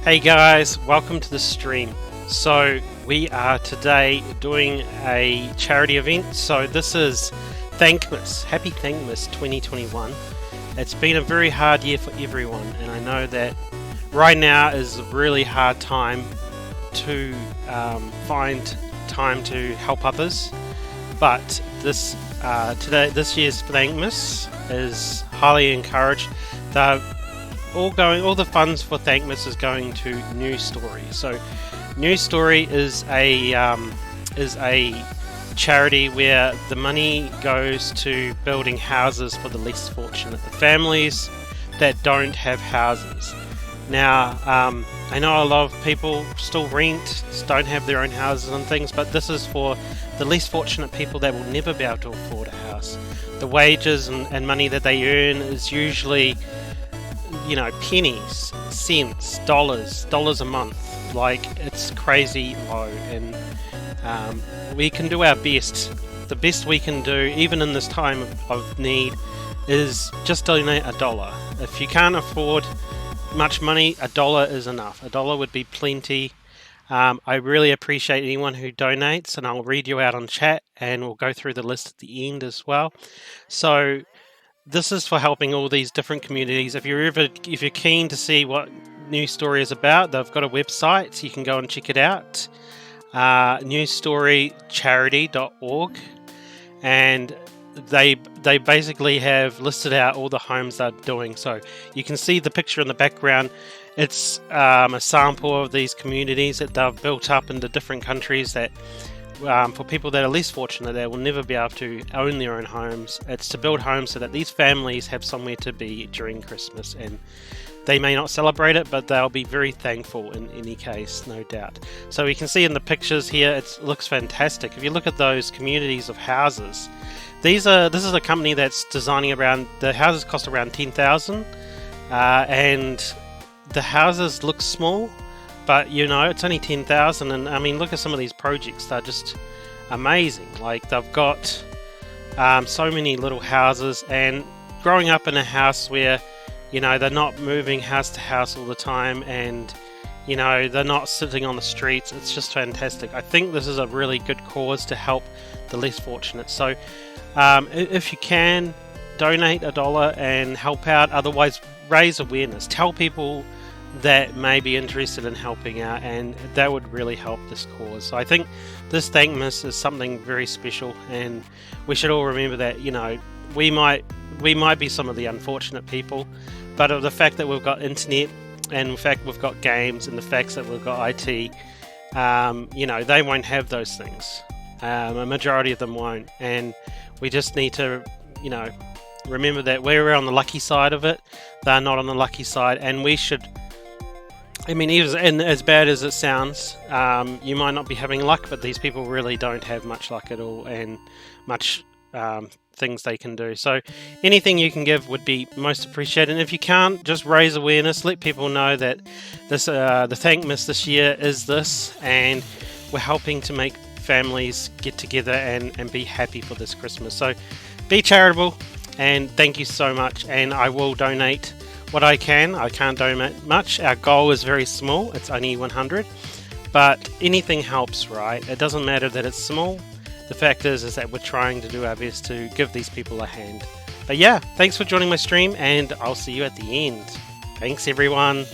Hey guys, welcome to the stream. So we are today doing a charity event. So this is Thankmas, Happy Thankmas 2021. It's been a very hard year for everyone, and I know that right now is a really hard time to find time to help others. But this year's Thankmas is highly encouraged. All the funds for Thankmas is going to New Story. So, New Story is a charity where the money goes to building houses for the less fortunate, the families that don't have houses. Now, I know a lot of people still rent, don't have their own houses and things, but this is for the less fortunate people that will never be able to afford a house. The wages and money that they earn is usually, pennies, cents, dollars a month. Like, it's crazy low, and we can do our best. The best we can do, even in this time of need, is just donate $1. If you can't afford much money, $1 is enough. $1 would be plenty. I really appreciate anyone who donates, and I'll read you out on chat, and we'll go through the list at the end as well. So this is for helping all these different communities. If you're keen to see what New Story is about, they've got a website, so you can go and check it out. newstorycharity.org, and they basically have listed out all the homes they're doing. So you can see the picture in the background. It's a sample of these communities that they've built up in the different countries that for people that are less fortunate, that will never be able to own their own homes. It's to build homes so that these families have somewhere to be during Christmas, and they may not celebrate it, but they'll be very thankful in any case, no doubt. So you can see in the pictures here, it looks fantastic. If you look at those communities of houses, this is a company that's designing around, the houses cost around $10,000, and the houses look small, but it's only $10,000, and I mean, look at some of these projects. They're just amazing. Like, they've got so many little houses, and growing up in a house where they're not moving house to house all the time, and they're not sitting on the streets. It's just fantastic. I think this is a really good cause to help the less fortunate. So if you can, donate $1 and help out. Otherwise, raise awareness. Tell people that may be interested in helping out, and that would really help this cause. So I think this Thankmas is something very special, and we should all remember that we might be some of the unfortunate people, but of the fact that we've got internet, and the fact we've got games, and the fact that we've got IT, they won't have those things. A majority of them won't, and we just need to remember that we're on the lucky side of it. They're not on the lucky side, and we should, even as bad as it sounds, you might not be having luck, but these people really don't have much luck at all, and much things they can do. So anything you can give would be most appreciated. And if you can't, just raise awareness, let people know that this the Thankmas this year is this, and we're helping to make families get together and be happy for this Christmas. So be charitable, and thank you so much. And I will donate what I can. I can't donate much. Our goal is very small. It's only 100, but anything helps, right? It doesn't matter that it's small. The fact is that we're trying to do our best to give these people a hand. But yeah, thanks for joining my stream, and I'll see you at the end. Thanks, everyone.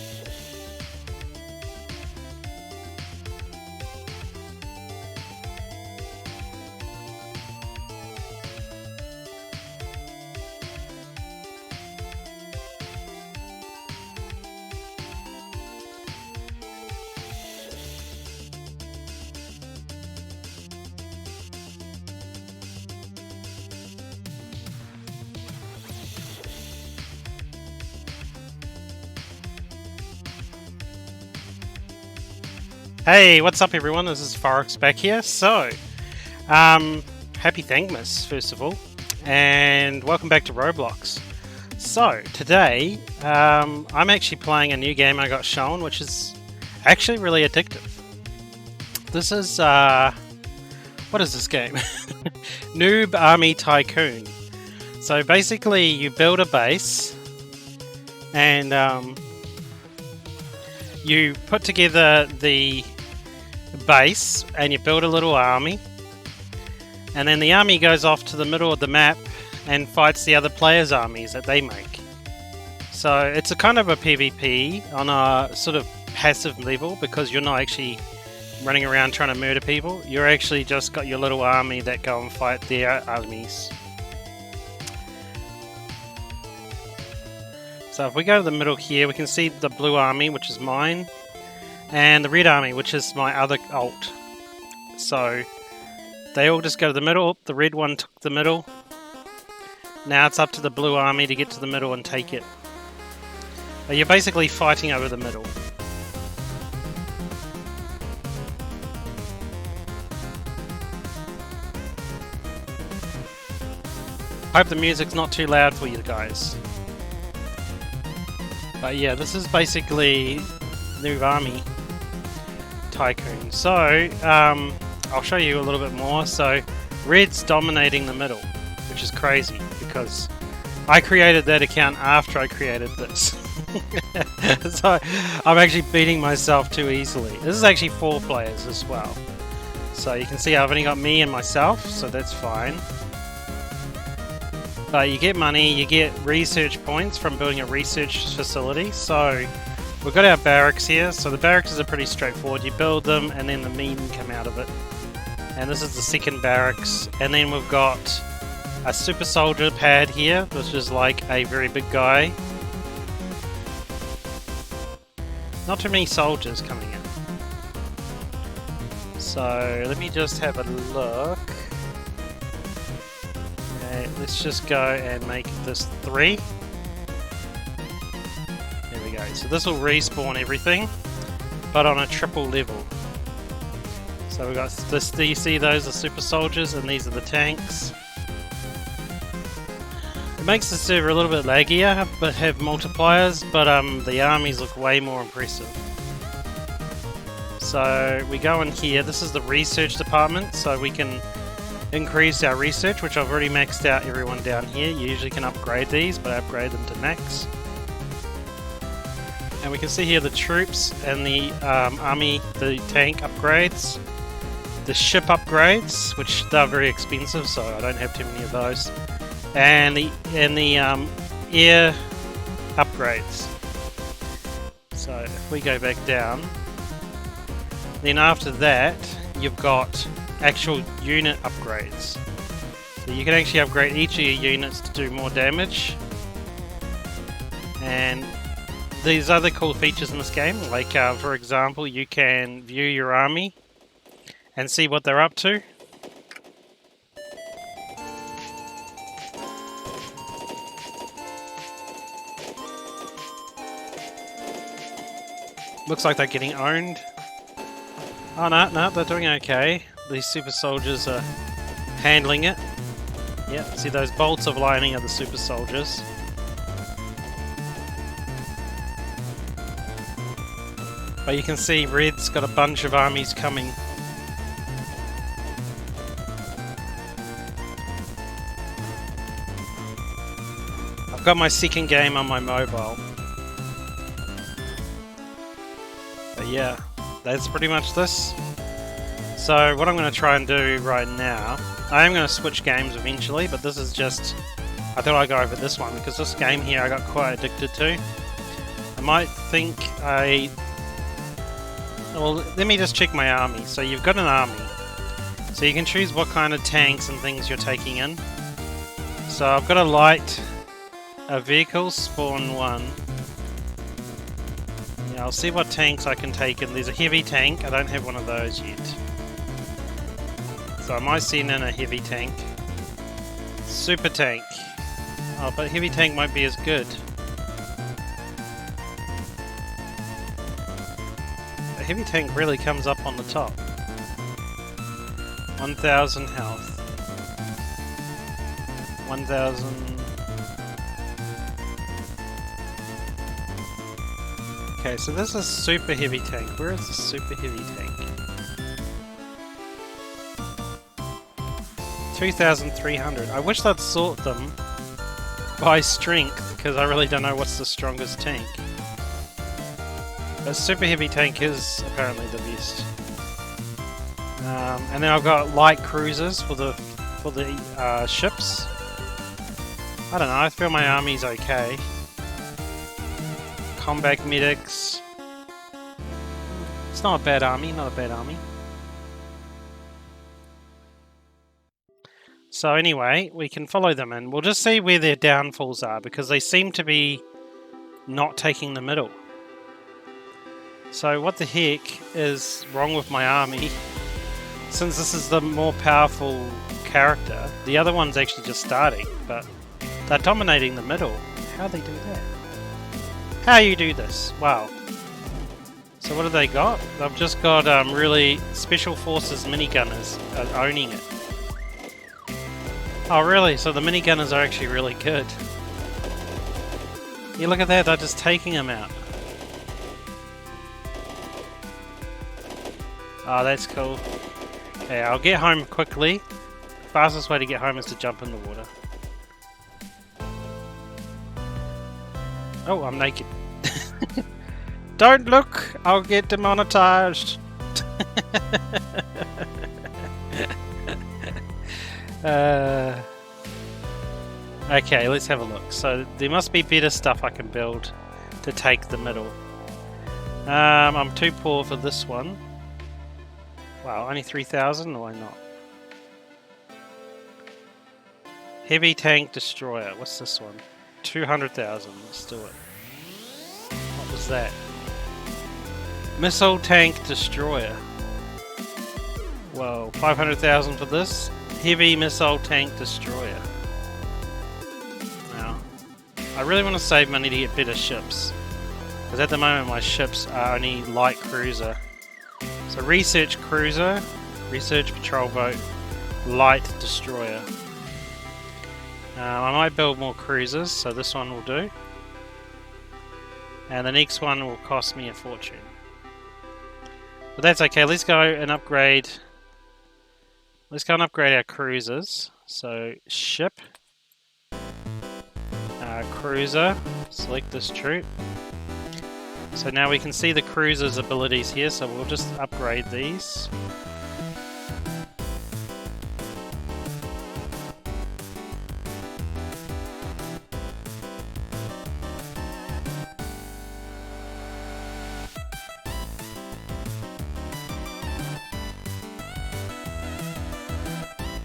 Hey, what's up everyone? This is Forex back here. So, happy Thankmas, first of all, and welcome back to Roblox. So, today, I'm actually playing a new game I got shown, which is actually really addictive. This is, what is this game? Noob Army Tycoon. So basically, you build a base, and you put together the base and you build a little army, and then the army goes off to the middle of the map and fights the other players' armies that they make. So it's a kind of a PvP on a sort of passive level, because you're not actually running around trying to murder people. You're actually just got your little army that go and fight their armies. So if we go to the middle here, we can see the blue army, which is mine, and the red army, which is my other alt. So they all just go to the middle. The red one took the middle. Now it's up to the blue army to get to the middle and take it. But you're basically fighting over the middle. Hope the music's not too loud for you guys. But yeah, this is basically Noob Army Tycoon. So, I'll show you a little bit more. So, red's dominating the middle, which is crazy, because I created that account after I created this. So, I'm actually beating myself too easily. This is actually 4 players as well. So, you can see I've only got me and myself, so that's fine. But you get money, you get research points from building a research facility. So we've got our barracks here. So the barracks are pretty straightforward. You build them and then the meat can come out of it. And this is the second barracks. And then we've got a super soldier pad here, which is like a very big guy. Not too many soldiers coming in. So let me just have a look. Let's just go and make this 3. There we go. So this will respawn everything, but on a triple level. So we've got this. Do you see those are super soldiers, and these are the tanks. It makes the server a little bit laggier, but have multipliers. But the armies look way more impressive. So we go in here. This is the research department, so we can increase our research, which I've already maxed out everyone down here. You usually can upgrade these, but I upgrade them to max. And we can see here the troops and the army, the tank upgrades, the ship upgrades, which they're very expensive, so I don't have too many of those, and the air upgrades. So if we go back down, then after that you've got actual unit upgrades. So you can actually upgrade each of your units to do more damage. And these other cool features in this game, like for example, you can view your army and see what they're up to. Looks like they're getting owned. Oh no, they're doing okay. These super soldiers are handling it. Yep, see those bolts of lightning are the super soldiers. But you can see red's got a bunch of armies coming. I've got my second game on my mobile. But yeah, that's pretty much this. So what I'm going to try and do right now, I am going to switch games eventually, but this is just, I thought I'd go over this one, because this game here I got quite addicted to. I might think well, let me just check my army. So you've got an army, so you can choose what kind of tanks and things you're taking in. So I've got a light, a vehicle, spawn 1. Yeah, I'll see what tanks I can take in. There's a heavy tank, I don't have one of those yet. So I might send in a heavy tank. Super tank. Oh, but heavy tank won't be as good. A heavy tank really comes up on the top. 1000 health. 1000. Okay, so this is super heavy tank. Where is the super heavy tank? 2300. I wish they'd sort them by strength, because I really don't know what's the strongest tank. But super heavy tank is apparently the best. And then I've got light cruisers for the ships. I don't know, I feel my army's okay. Combat medics. It's not a bad army, not a bad army. So anyway, we can follow them and we'll just see where their downfalls are because they seem to be not taking the middle. So what the heck is wrong with my army? Since this is the more powerful character, the other one's actually just starting, but they're dominating the middle. How do they do that? How you do this? Wow. So what have they got? They've just got really Special Forces minigunners owning it. Oh really? So the minigunners are actually really good. Yeah, look at that, they're just taking them out. Oh, that's cool. Okay, I'll get home quickly. Fastest way to get home is to jump in the water. Oh, I'm naked. Don't look! I'll get demonetized! Okay, let's have a look. So there must be better stuff I can build to take the middle. I'm too poor for this one. Wow, only 3,000? Why not? Heavy tank destroyer. What's this one? 200,000. Let's do it. What was that? Missile tank destroyer. Whoa, 500,000 for this. Heavy missile tank destroyer. Now, I really want to save money to get better ships. Because at the moment my ships are only light cruiser. So research cruiser, research patrol boat, light destroyer. I might build more cruisers, so this one will do. And the next one will cost me a fortune. But that's okay, let's go and upgrade. Let's go and upgrade our cruisers. So ship, cruiser, select this troop. So now we can see the cruiser's abilities here, so we'll just upgrade these.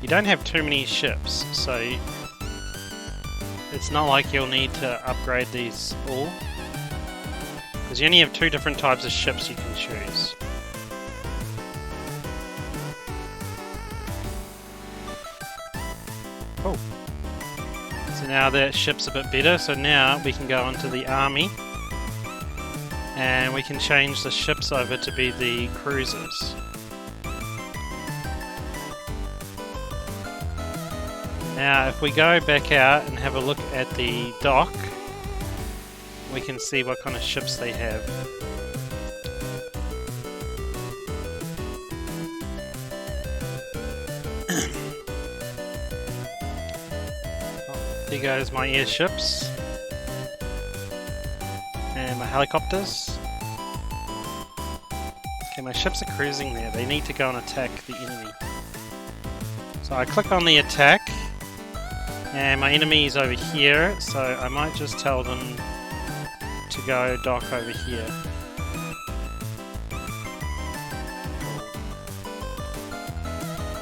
You don't have too many ships, so it's not like you'll need to upgrade these all. Because you only have 2 different types of ships you can choose. Oh. So now the ship's a bit better, so now we can go onto the army. And we can change the ships over to be the cruisers. Now if we go back out and have a look at the dock, we can see what kind of ships they have. There goes my airships. And my helicopters. Okay, my ships are cruising there. They need to go and attack the enemy. So I click on the attack. And my enemy is over here, so I might just tell them to go dock over here.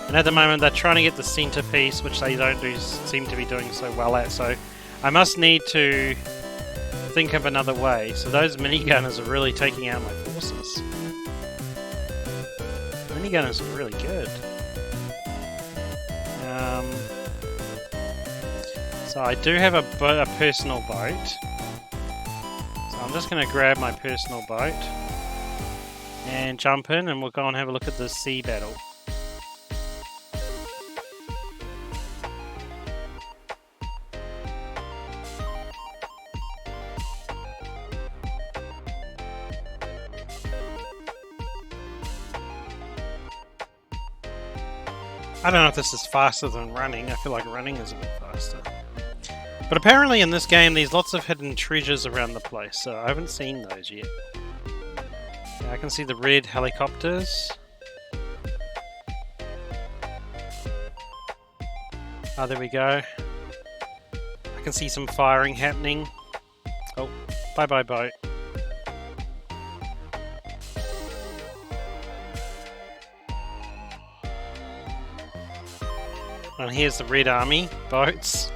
And at the moment they're trying to get the centerpiece, which they don't seem to be doing so well at, so I must need to think of another way. So those minigunners are really taking out my forces. Minigunners are really good. So I do have a personal boat. So I'm just going to grab my personal boat and jump in, and we'll go and have a look at the sea battle. I don't know if this is faster than running. I feel like running is a bit faster. But apparently in this game there's lots of hidden treasures around the place, so I haven't seen those yet. Yeah, I can see the red helicopters. Oh, there we go. I can see some firing happening. Oh, bye-bye boat. And here's the Red Army boats.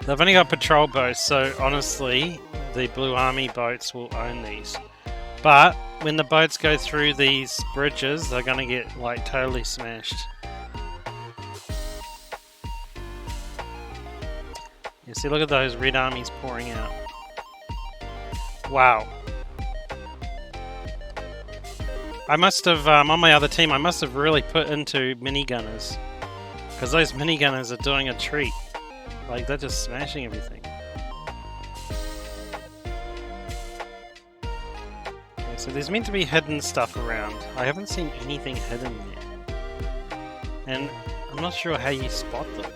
They've only got patrol boats, so honestly, the Blue Army boats will own these. But when the boats go through these bridges, they're gonna get like totally smashed. You see, look at those Red Armies pouring out. Wow. I must have, on my other team, I must have really put into minigunners. Because those minigunners are doing a treat. Like, they're just smashing everything. Okay, so there's meant to be hidden stuff around. I haven't seen anything hidden yet. And I'm not sure how you spot them.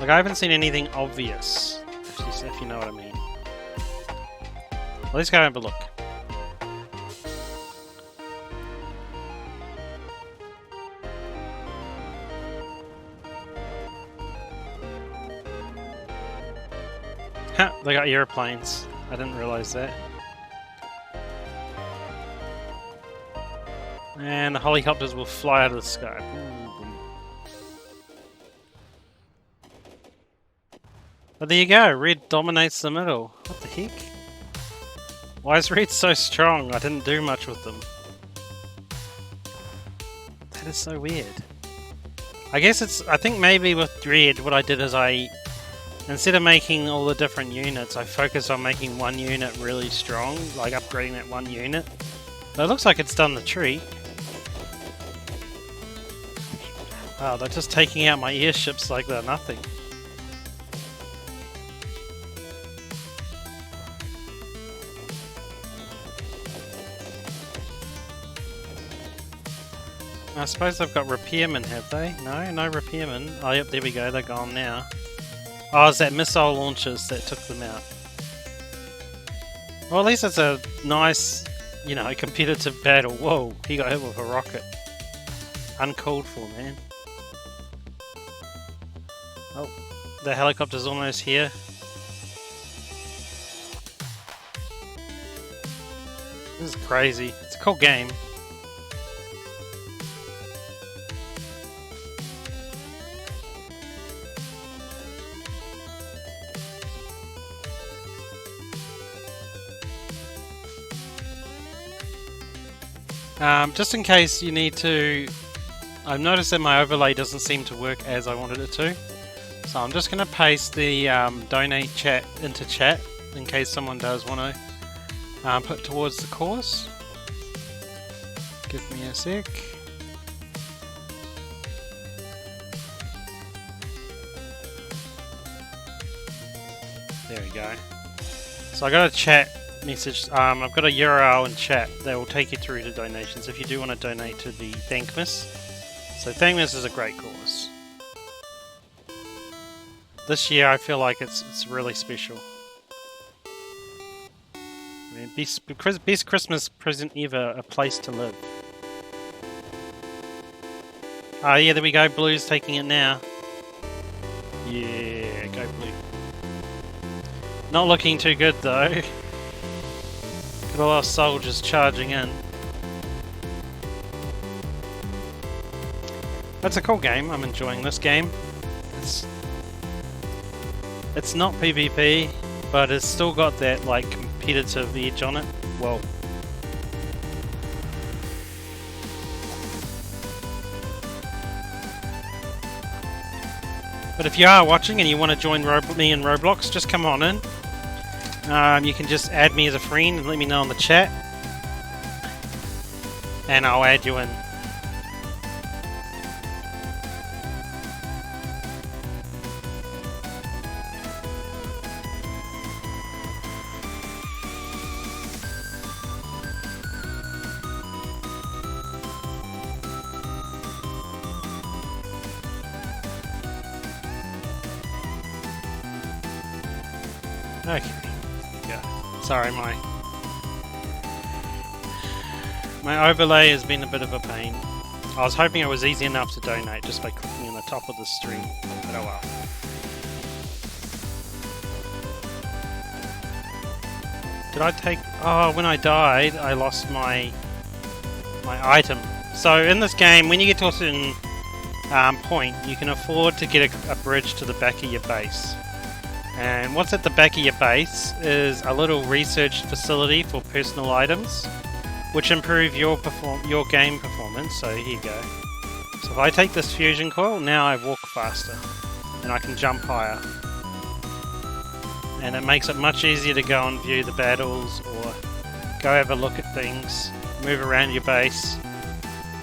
Like, I haven't seen anything obvious, if you know what I mean. Let's go have a look. They got airplanes. I didn't realize that. And the helicopters will fly out of the sky. But there you go, red dominates the middle. What the heck? Why is red so strong? I didn't do much with them. That is so weird. I think maybe with red what I did is instead of making all the different units, I focused on making one unit really strong, like upgrading that one unit. But it looks like it's done the treat. Wow, they're just taking out my airships like they're nothing. I suppose they've got repairmen, have they? No, no repairmen. Oh, yep, there we go, they're gone now. Oh, it's that missile launchers that took them out. Well, at least it's a nice, you know, competitive battle. Whoa, he got hit with a rocket. Uncalled for, man. Oh, the helicopter's almost here. This is crazy. It's a cool game. Just in case you need to... I've noticed that my overlay doesn't seem to work as I wanted it to. So I'm just going to paste the donate chat into chat in case someone does want to put towards the cause. Give me a sec. There we go. So I got a chat message. I've got a URL in chat that will take you through to donations if you do want to donate to the Thankmas. So Thankmas is a great cause. This year I feel like it's really special. I mean, best Christmas present ever, a place to live. Oh yeah, there we go, Blue's taking it now. Yeah, go Blue. Not looking too good though. Got a lot of soldiers charging in. That's a cool game. I'm enjoying this game. It's not PvP, but it's still got that like competitive edge on it. Whoa. But if you are watching and you want to join me in Roblox, just come on in. You can just add me as a friend and let me know in the chat. And I'll add you in. Okay. Yeah. Sorry, my My overlay has been a bit of a pain. I was hoping it was easy enough to donate just by clicking on the top of the stream, but oh well. Did I take... Oh, when I died, I lost my item. So in this game, when you get to a certain point, you can afford to get a bridge to the back of your base. And what's at the back of your base is a little research facility for personal items, which improve your game performance. So here you go. So if I take this fusion coil, now I walk faster and I can jump higher. And it makes it much easier to go and view the battles or go have a look at things, move around your base.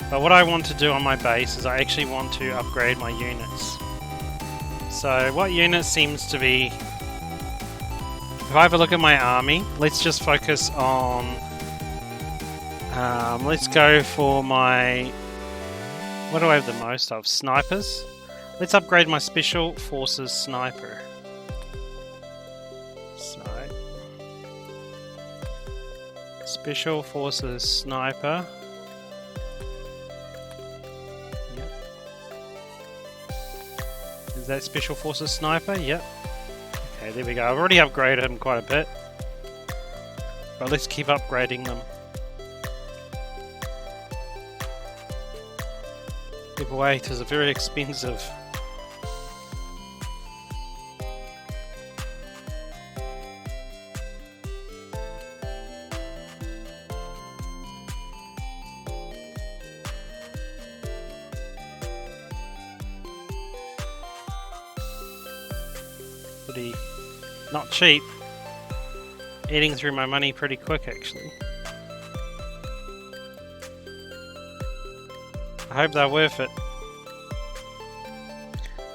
But what I want to do on my base is I actually want to upgrade my units. So what unit seems to be... If I have a look at my army, let's just focus on... let's go for my... What do I have the most of? Snipers? Let's upgrade my Special Forces Sniper. So... Special Forces Sniper. Is that Special Forces Sniper? Yep. Okay, there we go. I've already upgraded him quite a bit. But let's keep upgrading them. Weight is very expensive. Pretty not cheap. Eating through my money pretty quick actually. I hope they're worth it.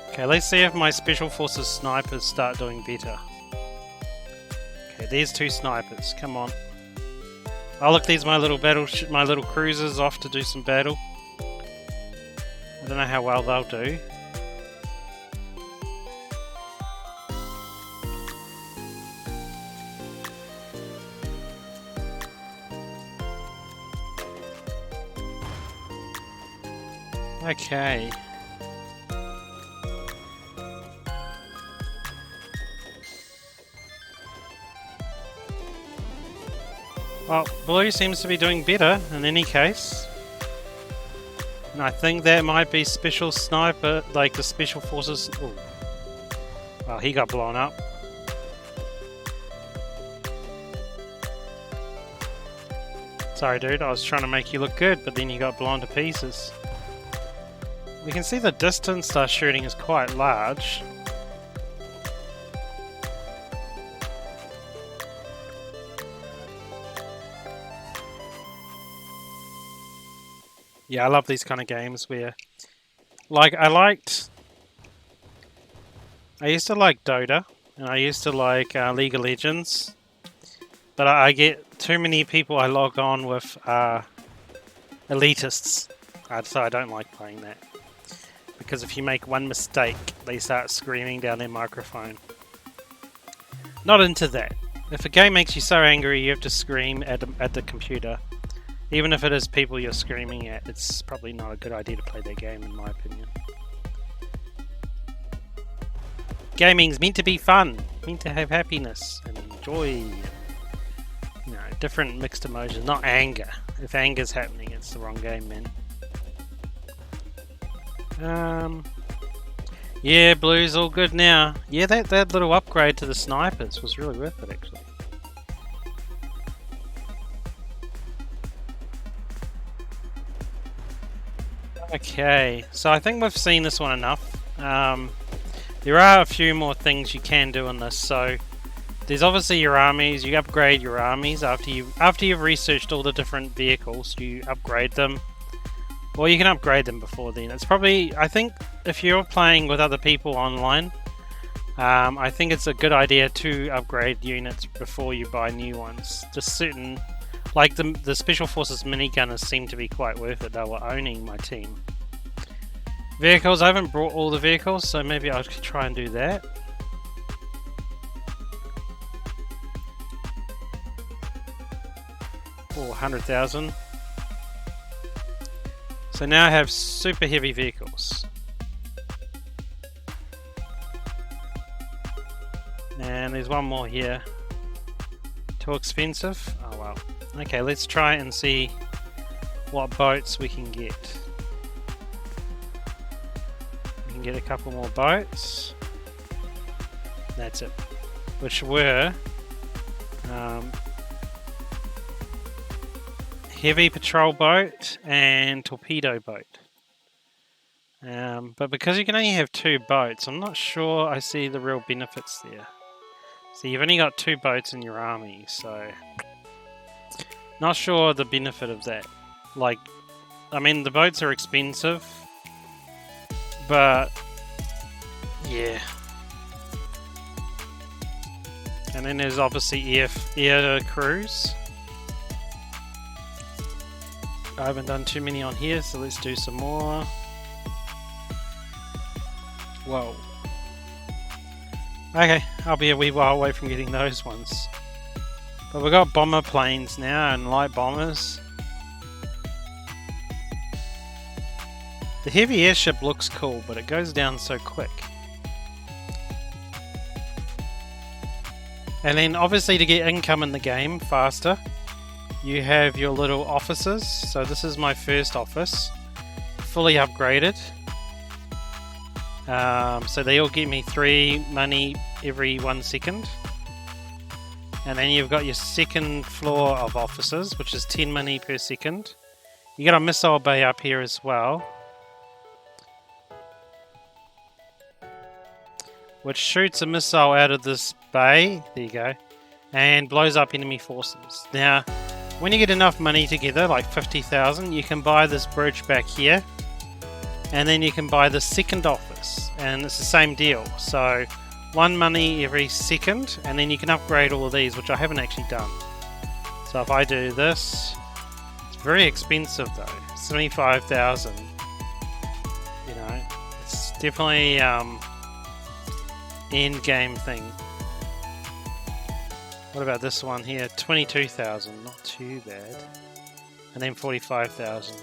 Okay, let's see if my Special Forces snipers start doing better. Okay, there's two snipers. Come on. Oh look, these my little my little cruisers off to do some battle. I don't know how well they'll do. Okay. Well, blue seems to be doing better in any case. And I think that might be special sniper, like the Special Forces... Ooh. Well, he got blown up. Sorry dude, I was trying to make you look good, but then you got blown to pieces. We can see the distance they're shooting is quite large. Yeah, I love these kind of games where... Like, I used to like Dota, and I used to like League of Legends. But I get too many people I log on with elitists. So I don't like playing that. Because if you make one mistake, they start screaming down their microphone. Not into that. If a game makes you so angry you have to scream at the computer, even if it is people you're screaming at, it's probably not a good idea to play that game in my opinion. Gaming's meant to be fun, meant to have happiness and joy. You know, different mixed emotions, not anger. If anger's happening, it's the wrong game, man. Yeah, blue's all good now. Yeah, that little upgrade to the snipers was really worth it, actually. Okay, so I think we've seen this one enough. There are a few more things you can do in this. So there's obviously your armies. You upgrade your armies after you've researched all the different vehicles. You upgrade them. Or you can upgrade them before then. It's probably, I think, if you're playing with other people online, I think it's a good idea to upgrade units before you buy new ones. Just certain, like the Special Forces minigunners seem to be quite worth it. They were owning my team. Vehicles, I haven't brought all the vehicles, so maybe I could try and do that. Oh, 100,000. So now I have super heavy vehicles. And there's one more here. Too expensive? Oh well. Okay, let's try and see what boats we can get. We can get a couple more boats. That's it. Which were heavy patrol boat and torpedo boat. But because you can only have 2 boats, I'm not sure I see the real benefits there. So you've only got 2 boats in your army, so not sure the benefit of that. Like, I mean, the boats are expensive, but yeah. And then there's obviously air crews. I haven't done too many on here, so let's do some more. Whoa. Okay, I'll be a wee while away from getting those ones. But we've got bomber planes now and light bombers. The heavy airship looks cool, but it goes down so quick. And then obviously to get income in the game faster, you have your little offices. So this is my first office, fully upgraded. So they all give me 3 money every 1 second. And then you've got your second floor of offices, which is 10 money per second. You got a missile bay up here as well, which shoots a missile out of this bay, there you go, and blows up enemy forces. Now, when you get enough money together, like 50,000, you can buy this bridge back here, and then you can buy the second office, and it's the same deal. So 1 money every second, and then you can upgrade all of these, which I haven't actually done. So if I do this, it's very expensive though, 75,000. You know, it's definitely end game thing. What about this one here? 22,000, not too bad. And then 45,000.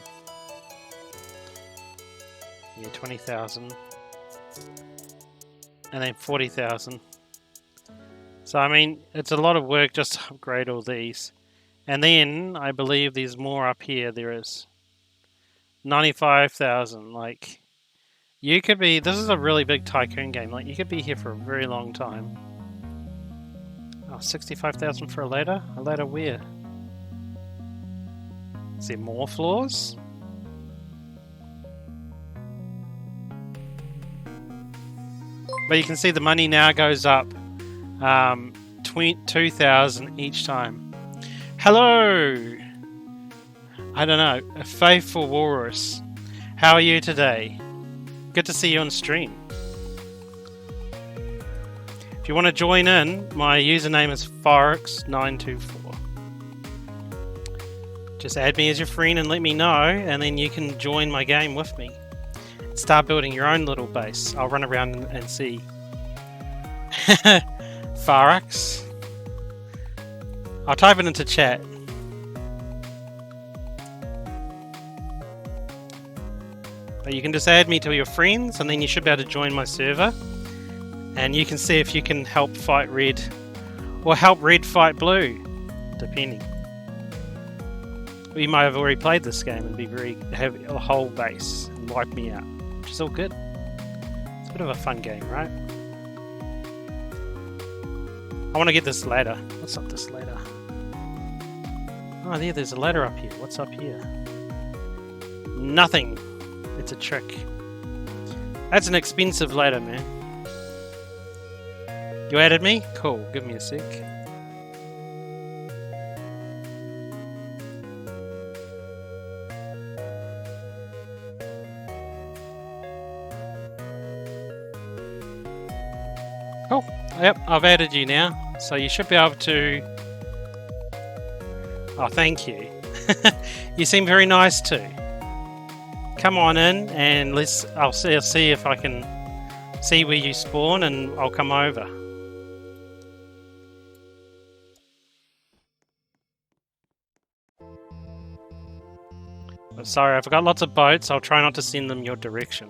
Yeah, 20,000. And then 40,000. So I mean, it's a lot of work just to upgrade all these. And then I believe there's more up here. There is 95,000. Like, you could be. This is a really big Tycoon game. Like, you could be here for a very long time. Oh, 65,000 for a ladder. A ladder where? Is there more floors? But you can see the money now goes up 2,000 each time. Hello! I don't know, a faithful walrus. How are you today? Good to see you on stream. If you want to join in, my username is Forex924. Just add me as your friend and let me know, and then you can join my game with me. Start building your own little base. I'll run around and see. Forex. I'll type it into chat. But you can just add me to your friends, and then you should be able to join my server. And you can see if you can help fight red, or help red fight blue, depending. We might have already played this game and have a whole base and wipe me out, which is all good. It's a bit of a fun game, right? I want to get this ladder. What's up this ladder? Oh, there's a ladder up here. What's up here? Nothing. It's a trick. That's an expensive ladder, man. You added me? Cool. Give me a sec. Cool. Yep, I've added you now. So you should be able to... Oh, thank you. You seem very nice too. Come on in and I'll see if I can see where you spawn, and I'll come over. Sorry, I've got lots of boats. I'll try not to send them your direction.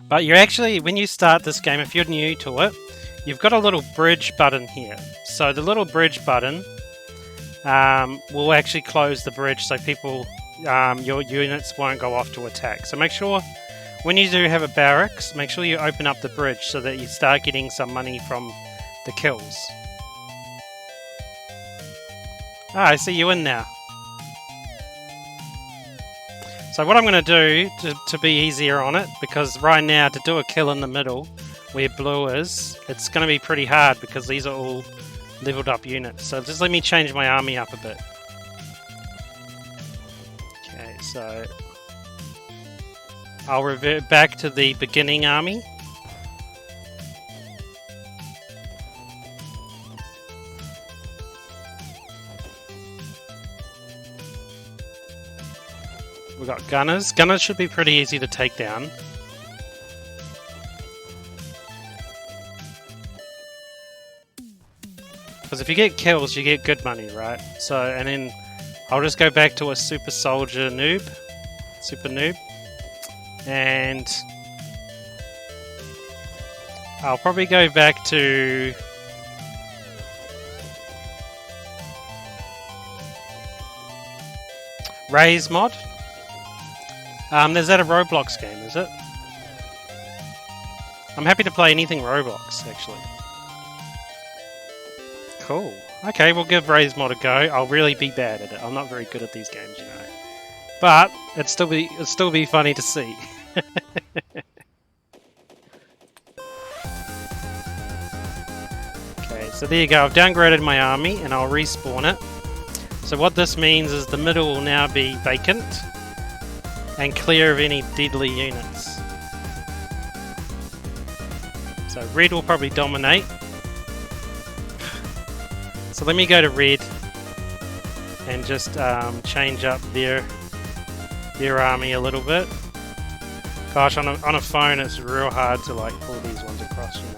But you're actually, when you start this game, if you're new to it, you've got a little bridge button here. So the little bridge button will actually close the bridge so people, your units won't go off to attack. So make sure, when you do have a barracks, make sure you open up the bridge so that you start getting some money from the kills. Ah, I see you in now. So what I'm going to do to be easier on it, because right now to do a kill in the middle where blue is, it's going to be pretty hard because these are all leveled up units. So just let me change my army up a bit. Okay, so I'll revert back to the beginning army. We've got gunners. Gunners should be pretty easy to take down. Because if you get kills, you get good money, right? So, and then I'll just go back to a super soldier noob. Super noob. And I'll probably go back to... Raise mod. Is that a Roblox game, is it? I'm happy to play anything Roblox, actually. Cool. Okay, we'll give Raise mod a go. I'll really be bad at it. I'm not very good at these games, you know. But it'd still be funny to see. Okay, so there you go. I've downgraded my army and I'll respawn it. So what this means is the middle will now be vacant and clear of any deadly units. So red will probably dominate. So let me go to red and just change up their army a little bit. Gosh, on a phone it's real hard to like pull these ones across, you know.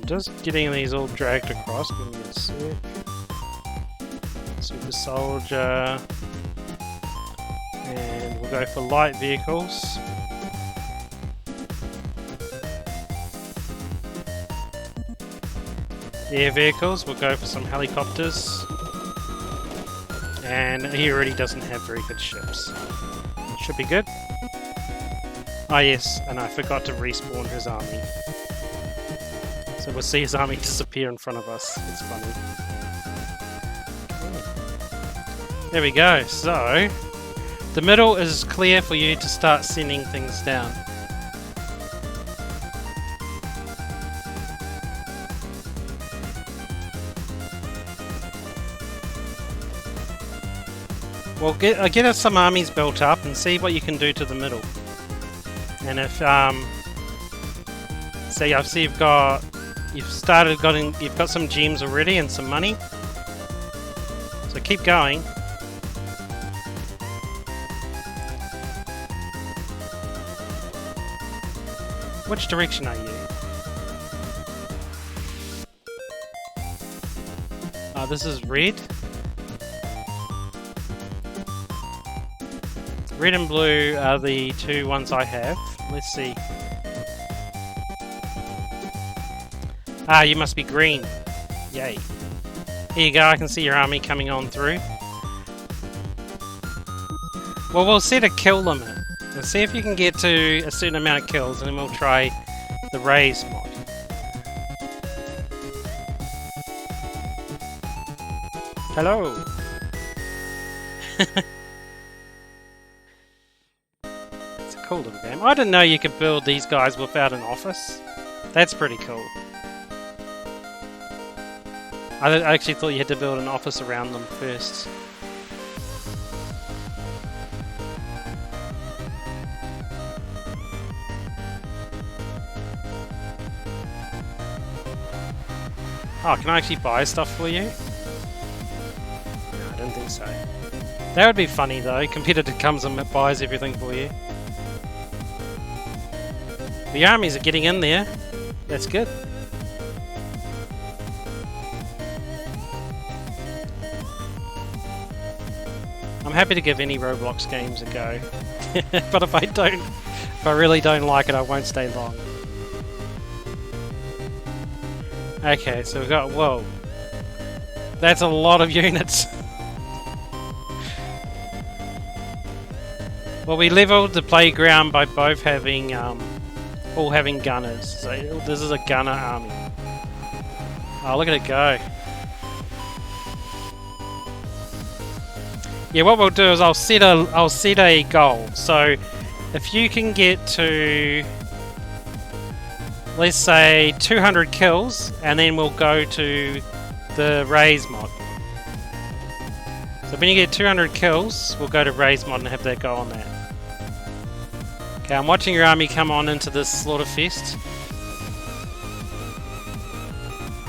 Just getting these all dragged across. Give me a sec. Super soldier, and we'll go for light vehicles. Air vehicles, we'll go for some helicopters. And he already doesn't have very good ships. Should be good. Oh yes, and I forgot to respawn his army. So we'll see his army disappear in front of us. It's funny. Okay. There we go. So, the middle is clear for you to start sending things down. Well, get us some armies built up and see what you can do to the middle. And if, see, I see you've got some gems already and some money. So keep going. Which direction are you? This is red. Red and blue are the two ones I have. Let's see. Ah, you must be green. Yay. Here you go, I can see your army coming on through. Well, we'll set a kill limit. Let's see if you can get to a certain amount of kills, and then we'll try the raise mod. Hello! It's a cool little game. I didn't know you could build these guys without an office. That's pretty cool. I actually thought you had to build an office around them first. Oh, can I actually buy stuff for you? No, I didn't so. That would be funny though. Competitor comes and buys everything for you. The armies are getting in there. That's good. I'm happy to give any Roblox games a go. But if I really don't like it, I won't stay long. Okay, so we've got, whoa. That's a lot of units. Well, we leveled the playground by both having, all having gunners. So this is a gunner army. Oh, look at it go. Yeah, what we'll do is I'll set a goal. So if you can get to, let's say 200 kills, and then we'll go to the raise mod. So when you get 200 kills, we'll go to raise mod and have that go on that. Okay, I'm watching your army come on into this slaughter fest.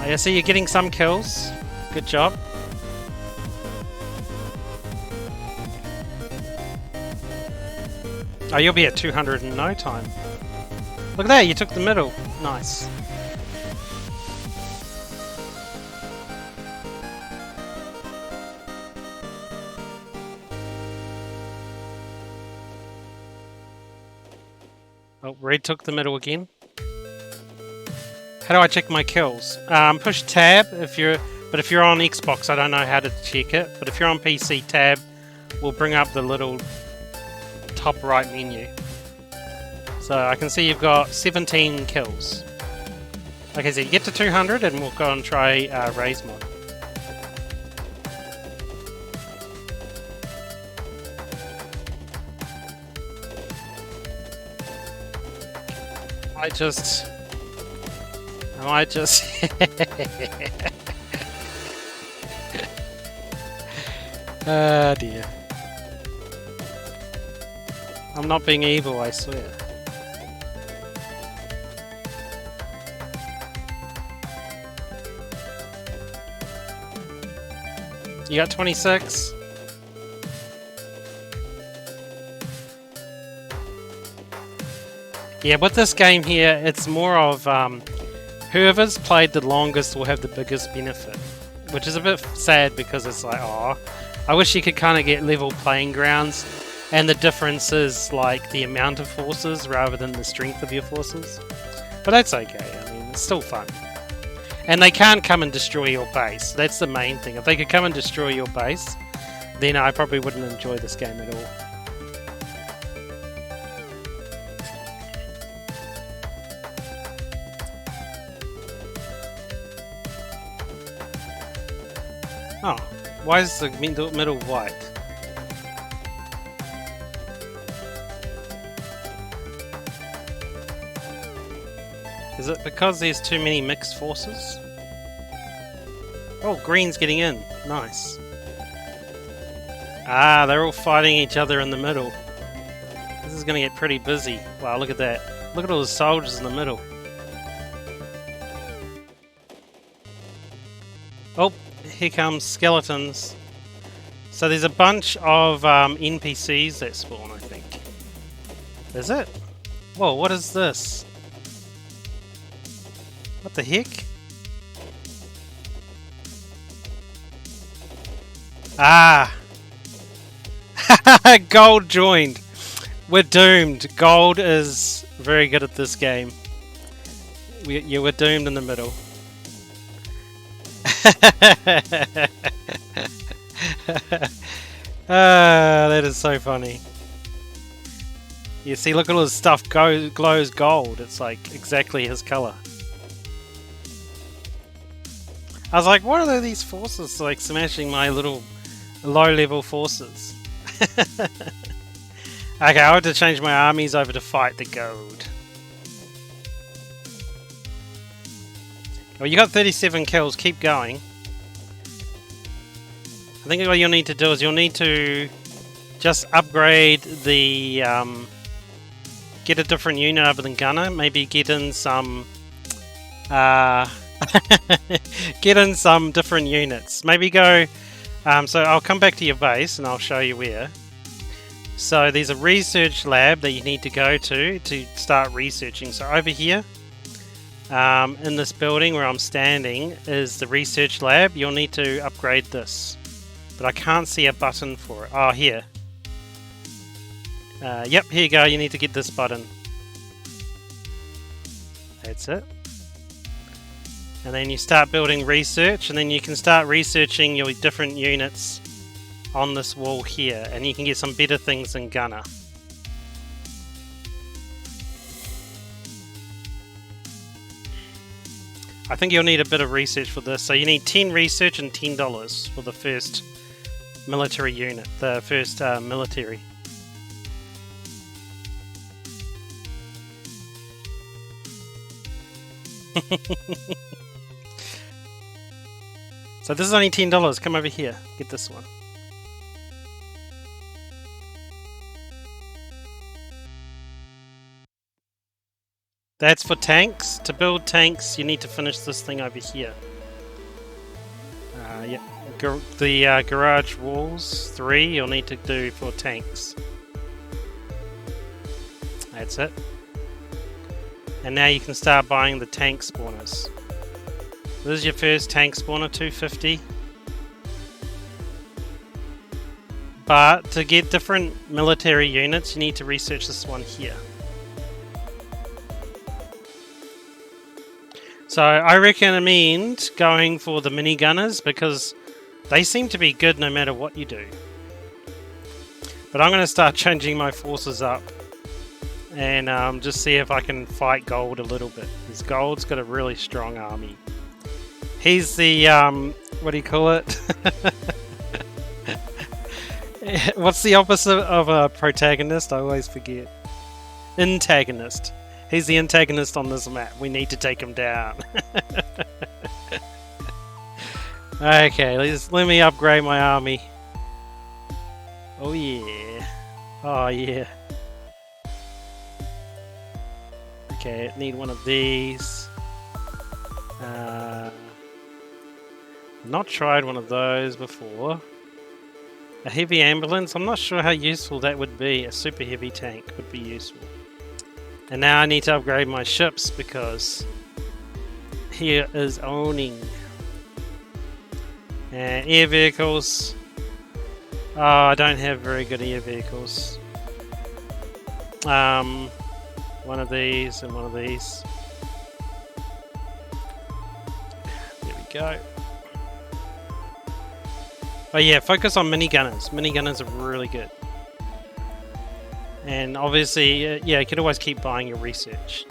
Oh, yeah, see, you're getting some kills. Good job. Oh, you'll be at 200 in no time. Look at that, you took the middle. Nice. Oh, red took the middle again. How do I check my kills? Push tab if you're on Xbox, I don't know how to check it, but if you're on PC, tab will bring up the little top right menu. So I can see you've got 17 kills. Okay, so you get to 200 and we'll go and try raise mod. I might just oh dear. I'm not being evil, I swear. You got 26? Yeah, with this game here, it's more of whoever's played the longest will have the biggest benefit. Which is a bit sad because it's like, oh, I wish you could kind of get level playing grounds. And the difference is like the amount of forces rather than the strength of your forces. But that's okay, I mean, it's still fun. And they can't come and destroy your base. That's the main thing. If they could come and destroy your base, then I probably wouldn't enjoy this game at all. Oh, why is the middle white? Is it because there's too many mixed forces? Oh, green's getting in. Nice. Ah, they're all fighting each other in the middle. This is going to get pretty busy. Wow, look at that. Look at all the soldiers in the middle. Oh, here comes skeletons. So there's a bunch of NPCs that spawn, I think. Is it? Whoa, what is this? What the heck? Ah! Gold joined! We're doomed. Gold is very good at this game. We're doomed in the middle. That is so funny. You see, look at all his stuff glows gold. It's like exactly his color. I was like, what are these forces like smashing my little low-level forces? Okay, I want to change my armies over to fight the gold. Well, you got 37 kills. Keep going. I think what you'll need to do is you'll need to just upgrade the get a different unit other than gunner. Maybe get in some get in some different units. Maybe go So I'll come back to your base and I'll show you where. So there's a research lab that you need to go to start researching. So over here, in this building where I'm standing, is the research lab. You'll need to upgrade this. But I can't see a button for it. Oh, here. Yep, here you go. You need to get this button. That's it. And then you start building research, and then you can start researching your different units on this wall here, and you can get some better things than Gunner. I think you'll need a bit of research for this, so you need 10 research and $10 for the first military unit, the first military. So this is only $10. Come over here. Get this one. That's for tanks. To build tanks, you need to finish this thing over here. Yeah. The garage walls, 3, you'll need to do for tanks. That's it. And now you can start buying the tank spawners. This is your first tank spawner, 250. But to get different military units, you need to research this one here. So I recommend going for the minigunners because they seem to be good no matter what you do. But I'm going to start changing my forces up and just see if I can fight Gold a little bit. Because Gold's got a really strong army. He's the, what do you call it? What's the opposite of a protagonist? I always forget. Antagonist. He's the antagonist on this map. We need to take him down. Okay, let me upgrade my army. Oh yeah. Oh yeah. Okay, I need one of these. Not tried one of those before. A heavy ambulance, I'm not sure how useful that would be. A super heavy tank would be useful. And now I need to upgrade my ships because here is owning. And air vehicles. Oh, I don't have very good air vehicles. One of these and one of these. There we go. Oh yeah, focus on minigunners. Minigunners are really good. And obviously, yeah, you can always keep buying your research.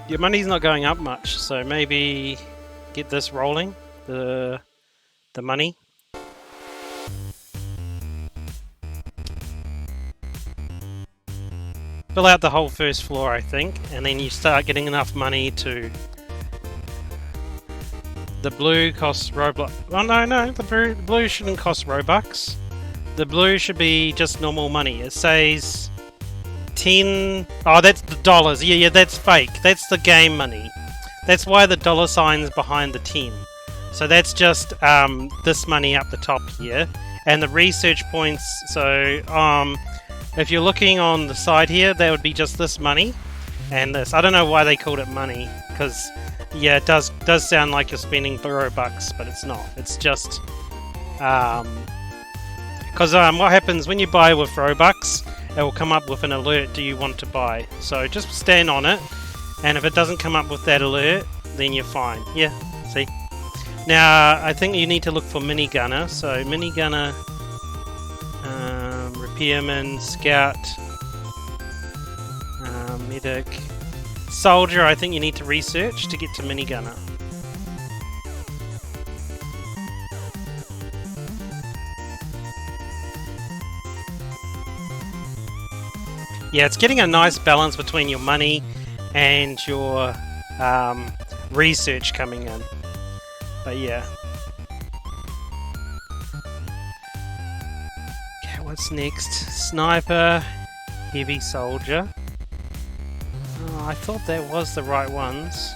Your money's not going up much, so maybe get this rolling, the money. Fill out the whole first floor, I think, and then you start getting enough money to... The blue costs Roblox. Oh no, the blue shouldn't cost Robux. The blue should be just normal money. It says 10... Oh, that's the dollars. Yeah, that's fake. That's the game money. That's why the dollar sign's behind the 10. So that's just this money up the top here. And the research points, so if you're looking on the side here, that would be just this money and this. I don't know why they called it money, because yeah, it does sound like you're spending Robux, but it's not. It's just because what happens when you buy with Robux, it will come up with an alert, do you want to buy? So just stand on it, and if it doesn't come up with that alert, then you're fine. Yeah, see? Now, I think you need to look for minigunner. So minigunner, repairman, scout, medic, soldier, I think you need to research to get to minigunner. Yeah, it's getting a nice balance between your money and your research coming in. But yeah. Okay, what's next? Sniper, heavy soldier. Oh, I thought that was the right ones.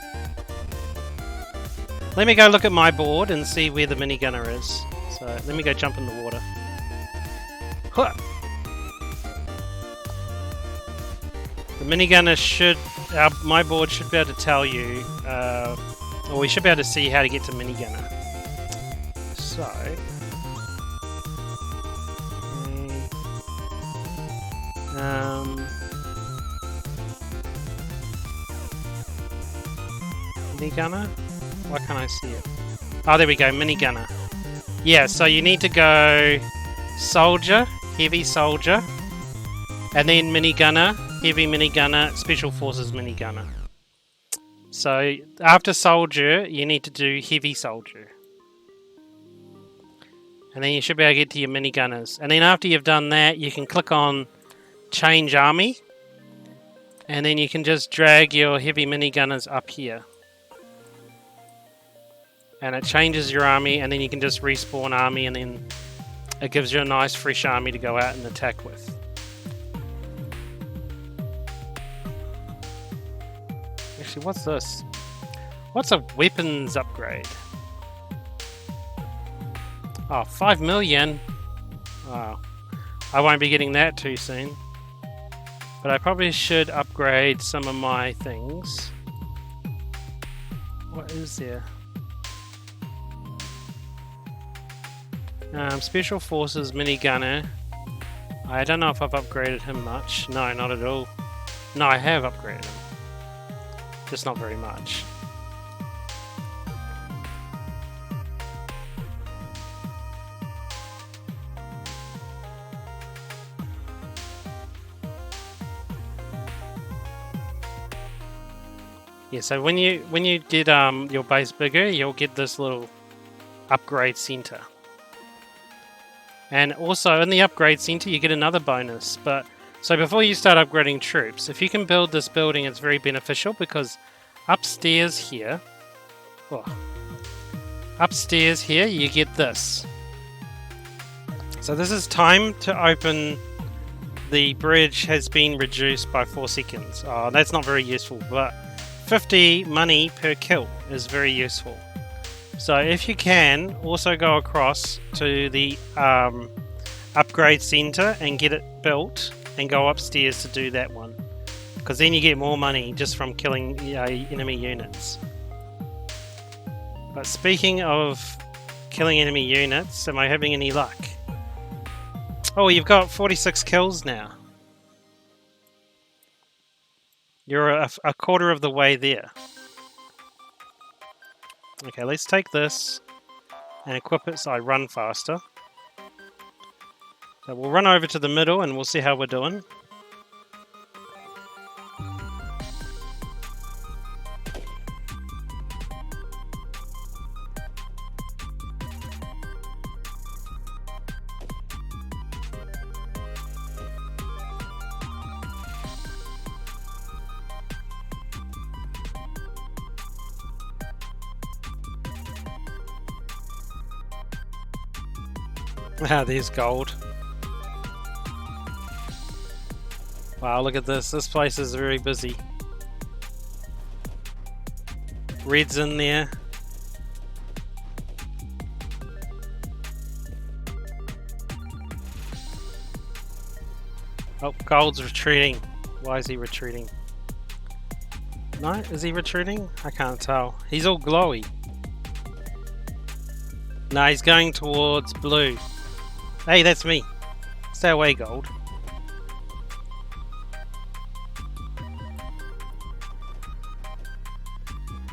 Let me go look at my board and see where the minigunner is. So let me go jump in the water. Huh. The minigunner should... my board should be able to tell you... or we should be able to see how to get to minigunner. So... minigunner? Why can't I see it? Oh, there we go, minigunner. Yeah, so you need to go soldier, heavy soldier, and then minigunner, heavy minigunner, special forces minigunner. So after soldier, you need to do heavy soldier. And then you should be able to get to your minigunners. And then after you've done that, you can click on change army. And then you can just drag your heavy minigunners up here. And it changes your army, and then you can just respawn army, and then it gives you a nice fresh army to go out and attack with. Actually, what's this? What's a weapons upgrade? Oh, 5 million? Oh, I won't be getting that too soon. But I probably should upgrade some of my things. What is there? Special Forces minigunner. I don't know if I've upgraded him much. No, not at all. No, I have upgraded him. Just not very much. Yeah, so when you get your base bigger, you'll get this little upgrade center. And also in the upgrade center you get another bonus. But so before you start upgrading troops, if you can build this building, it's very beneficial because upstairs here, upstairs here you get this. So this is time to open. The bridge has been reduced by 4 seconds. Oh, that's not very useful, but 50 money per kill is very useful. So if you can, also go across to the upgrade center and get it built and go upstairs to do that one. Because then you get more money just from killing enemy units. But speaking of killing enemy units, am I having any luck? Oh, you've got 46 kills now. You're a quarter of the way there. Okay, let's take this and equip it so I run faster. So we'll run over to the middle and we'll see how we're doing. Ah, there's gold. Wow, look at this. This place is very busy. Red's in there. Oh, gold's retreating. Why is he retreating? No, is he retreating? I can't tell. He's all glowy. No, he's going towards blue. Hey, that's me. Stay away, gold.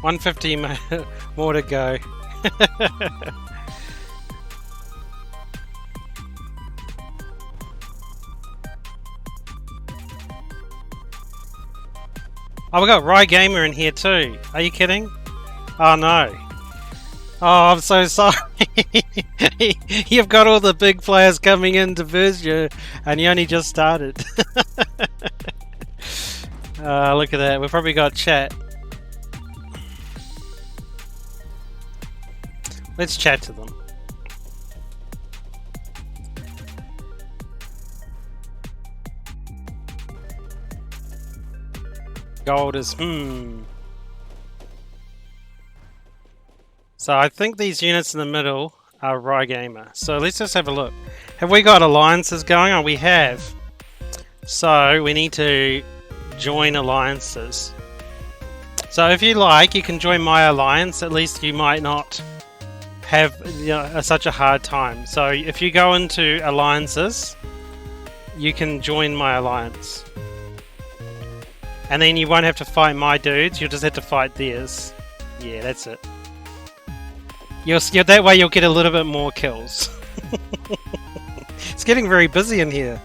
$150 more to go. Oh, we got Rye Gamer in here too. Are you kidding? Oh no. Oh, I'm so sorry. You've got all the big players coming in to verse you, and you only just started. Look at that. We've probably got chat. Let's chat to them. Gold is So I think these units in the middle are Rye Gamer. So let's just have a look. Have we got alliances going on? We have. So we need to join alliances. So if you like, you can join my alliance. At least you might not have such a hard time. So if you go into alliances, you can join my alliance. And then you won't have to fight my dudes, you'll just have to fight theirs. Yeah, that's it. That way you'll get a little bit more kills. It's getting very busy in here.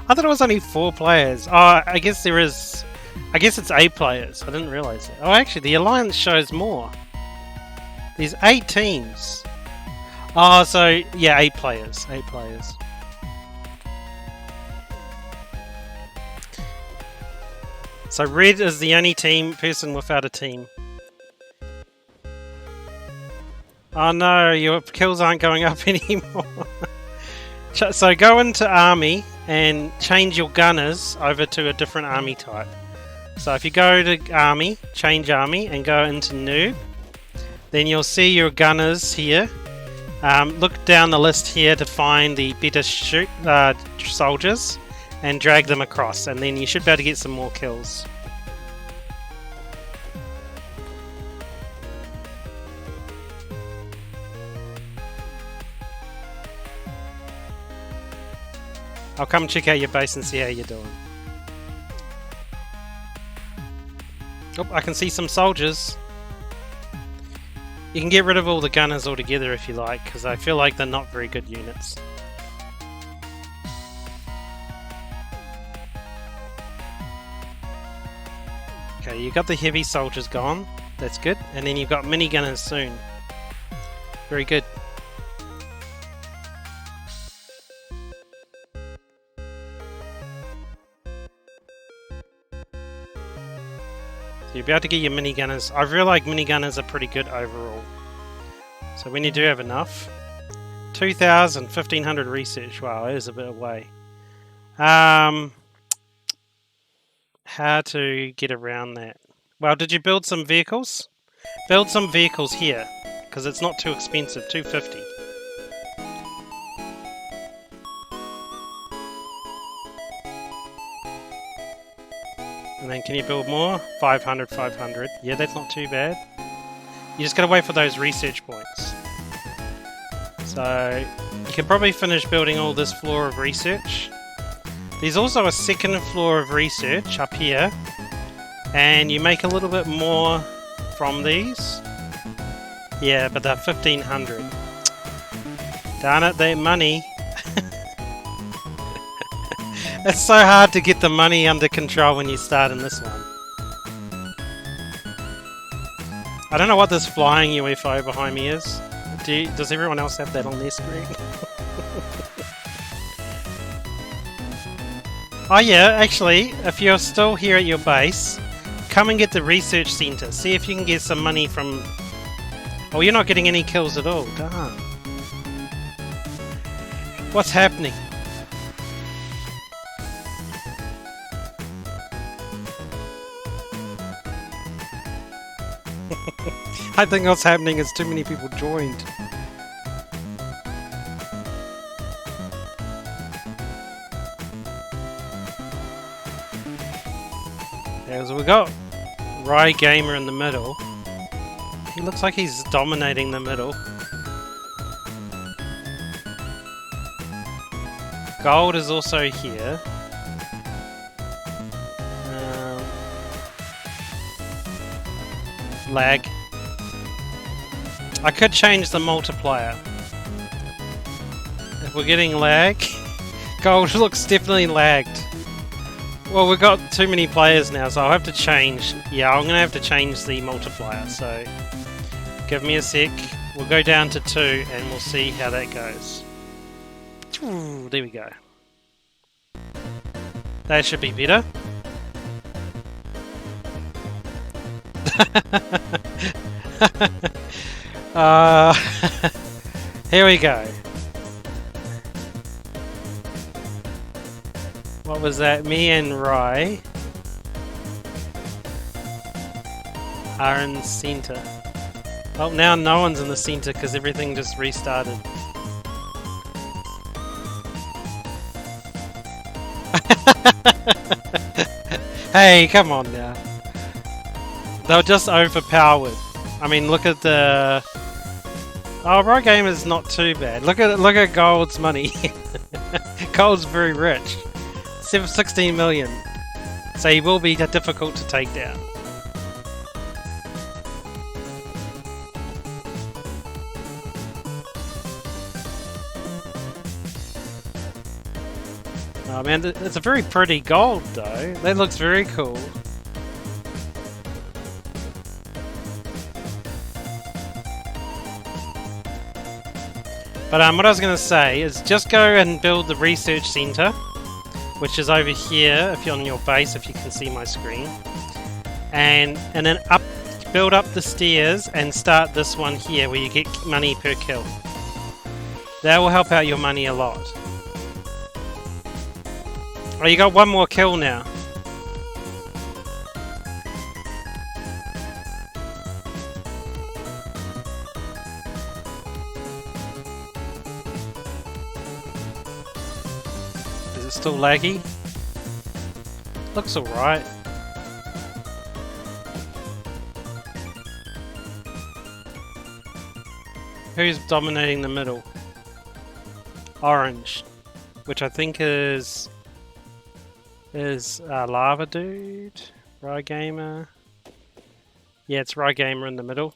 I thought it was only 4 players. Oh, I guess there is... I guess it's 8 players. I didn't realise that. Oh, actually, the alliance shows more. There's 8 teams. Oh, so, yeah, 8 players. 8 players. So red is the only person without a team. Oh no, your kills aren't going up anymore. So go into army and change your gunners over to a different army type. So if you go to army, change army and go into noob, then you'll see your gunners here. Look down the list here to find the better soldiers and drag them across, and then you should be able to get some more kills. I'll come check out your base and see how you're doing. Oh, I can see some soldiers. You can get rid of all the gunners altogether if you like, because I feel like they're not very good units. Okay, you got the heavy soldiers gone. That's good. And then you've got mini gunners soon. Very good. So you'll be able to get your mini gunners. I feel like mini gunners are pretty good overall. So when you do have enough. 2,000, 1,500 research. Wow, that is a bit away. How to get around that? Well, did you build some vehicles? Build some vehicles here, because it's not too expensive. 250. And then can you build more? 500, 500. Yeah, that's not too bad. You just gotta wait for those research points. So you can probably finish building all this floor of research. There's also a second floor of research up here, and you make a little bit more from these. Yeah, but they're 1,500. Darn it, that money. It's so hard to get the money under control when you start in this one. I don't know what this flying UFO behind me is. Does everyone else have that on their screen? Oh yeah, actually, if you're still here at your base, come and get the research center. See if you can get some money from... Oh, you're not getting any kills at all. Darn. What's happening? I think what's happening is too many people joined. So we got Rye Gamer in the middle. He looks like he's dominating the middle. Gold is also here. Lag. I could change the multiplier. If we're getting lag, gold looks definitely lagged. Well, we've got too many players now, so I'll have to change. Yeah, I'm going to have to change the multiplier, so give me a sec. We'll go down to 2 and we'll see how that goes. Ooh, there we go. That should be better. Here we go. What was that? Me and Rye are in the center. Oh, now no one's in the center because everything just restarted. Hey, come on now. They're just overpowered. I mean, look at the... Oh, Raw Game is not too bad. Look at Gold's money. Gold's very rich. 16 million. So he will be difficult to take down. Oh man, it's a very pretty gold though. That looks very cool. But what I was going to say is just go and build the research center, which is over here if you're on your base, if you can see my screen. And then build up the stairs and start this one here where you get money per kill. That will help out your money a lot. Oh, you got one more kill now. Is it still laggy? Looks alright. Who's dominating the middle? Orange, which I think is Lava Dude, Rye Gamer. Yeah, it's Rye Gamer in the middle.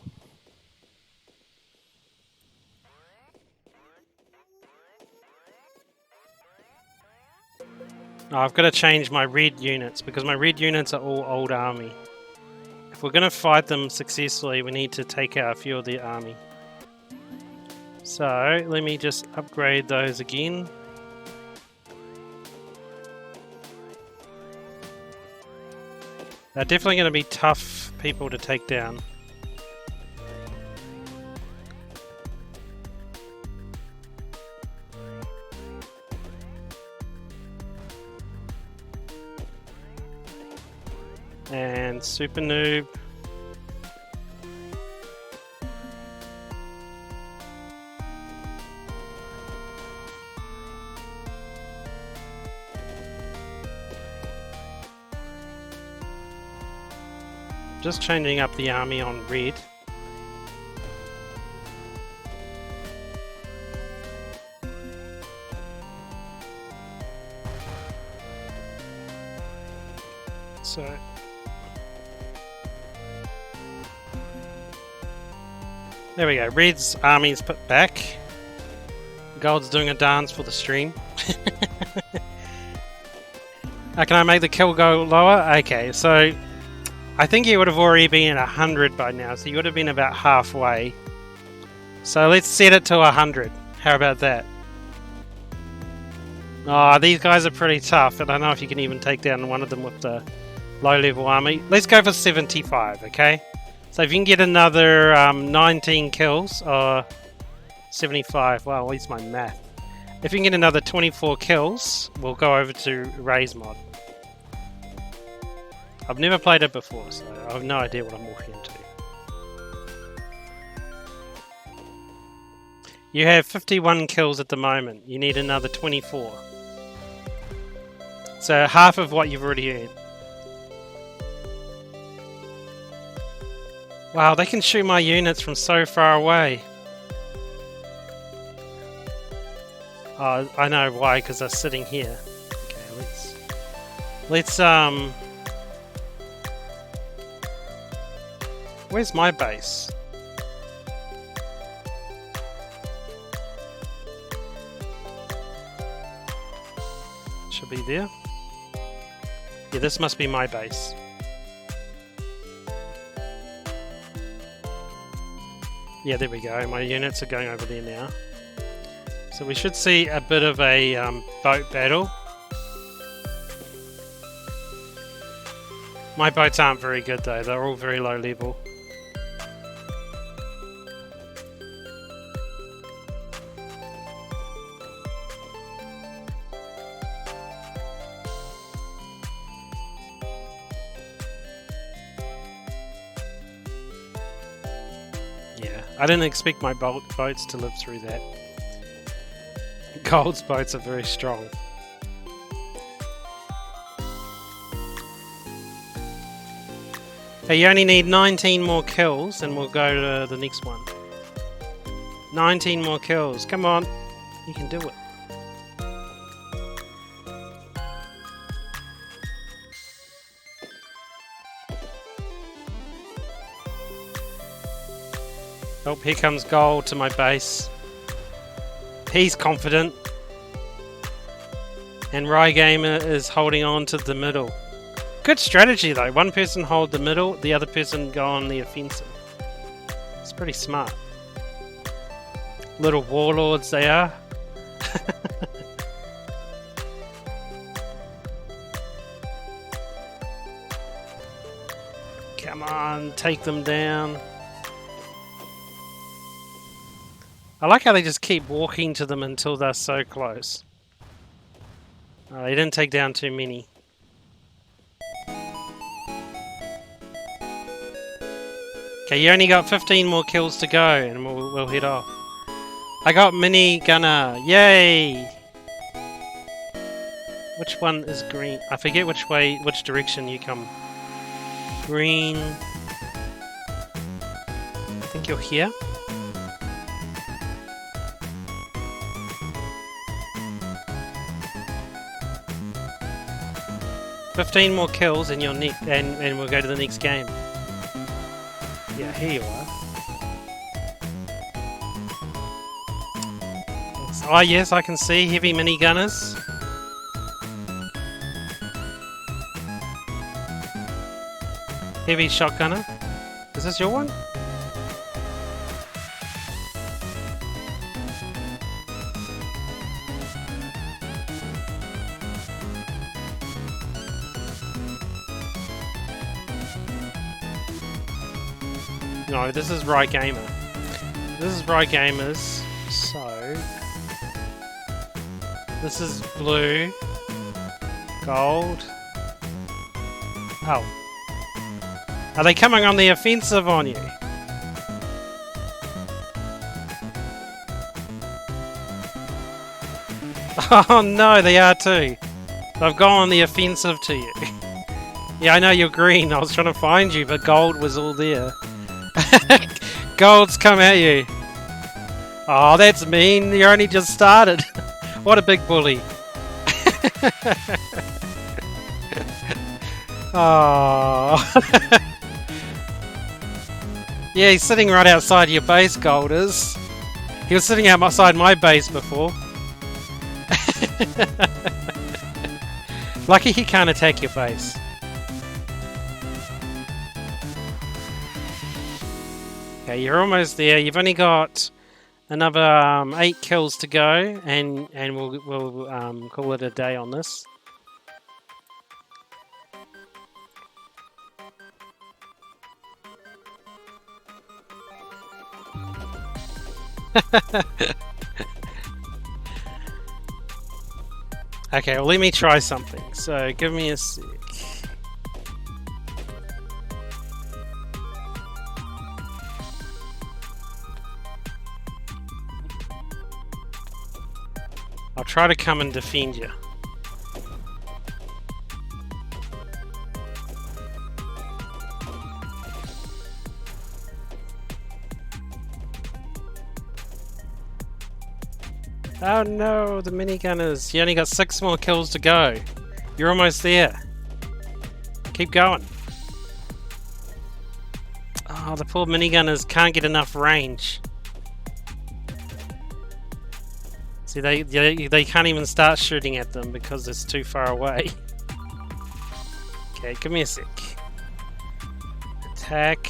Oh, I've got to change my red units because my red units are all old army. If we're going to fight them successfully, we need to take out a few of the army. So let me just upgrade those again. They're definitely going to be tough people to take down. And Super Noob. Just changing up the army on red. So there we go. Red's army's put back. Gold's doing a dance for the stream. Can I make the kill go lower? Okay, so I think you would have already been at 100 by now, so you would have been about halfway. So let's set it to 100. How about that? Oh, these guys are pretty tough, and I don't know if you can even take down one of them with the low-level army. Let's go for 75, okay? So if you can get another 19 kills, or 75, well, at least my math. If you can get another 24 kills, we'll go over to Ray's mod. I've never played it before, so I have no idea what I'm walking into. You have 51 kills at the moment. You need another 24. So half of what you've already earned. Wow, they can shoot my units from so far away. Oh, I know why, because they're sitting here. Okay, let's where's my base? Should be there. Yeah, this must be my base. Yeah, there we go. My units are going over there now. So we should see a bit of a boat battle. My boats aren't very good though. They're all very low level. Yeah. I didn't expect my boats to live through that. Gold's boats are very strong. Hey, you only need 19 more kills and we'll go to the next one. 19 more kills. Come on. You can do it. Oh, here comes Gold to my base. He's confident. And Rygamer is holding on to the middle. Good strategy though. One person hold the middle, the other person go on the offensive. It's pretty smart. Little warlords they are. Come on, take them down. I like how they just keep walking to them until they're so close. Oh, they didn't take down too many. Okay, you only got 15 more kills to go and we'll head off. I got mini gunner. Yay! Which one is green? I forget which direction you come. Green. I think you're here. "15 more kills and you're and we'll go to the next game." Yeah, here you are. Oh yes, I can see heavy minigunners. Heavy shotgunner. Is this your one? No, this is Rygamer. This is Rygamer's. So this is blue, gold. Oh. Are they coming on the offensive on you? Oh no, they are too. They've gone on the offensive to you. Yeah, I know you're green. I was trying to find you, but gold was all there. Gold's come at you. Oh, that's mean. You only just started. What a big bully. Oh. Yeah, he's sitting right outside your base, Gold is. He was sitting outside my base before. Lucky he can't attack your base. Okay, you're almost there. You've only got another 8 kills to go, and we'll call it a day on this. Okay, well let me try something. So give me a sec. I'll try to come and defend you. Oh no, the minigunners. You only got 6 more kills to go. You're almost there. Keep going. Oh, the poor minigunners can't get enough range. See, they can't even start shooting at them because it's too far away. Okay, give me a sec. Attack.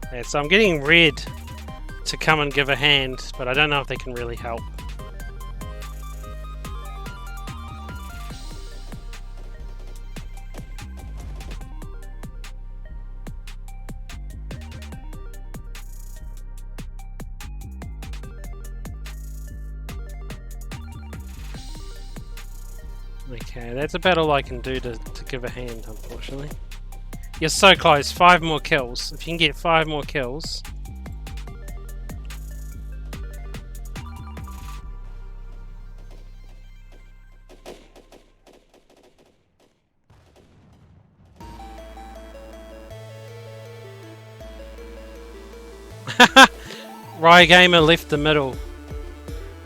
Okay, so I'm getting red to come and give a hand, but I don't know if they can really help. Okay, that's about all I can do to give a hand, unfortunately. You're so close. 5 more kills. If you can get 5 more kills. Rygamer left the middle.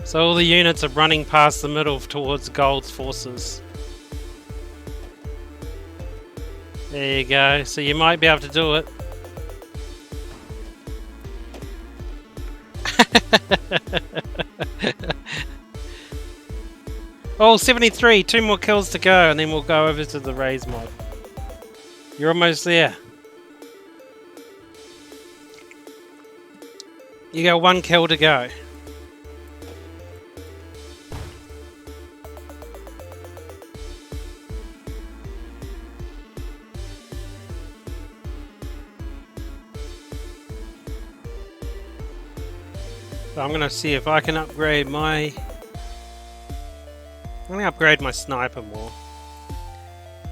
So all the units are running past the middle towards Gold's forces. There you go. So you might be able to do it. Oh, 73. 2 more kills to go, and then we'll go over to the raise mod. You're almost there. You got 1 kill to go. So I'm gonna see if I can upgrade my... I'm gonna upgrade my sniper more.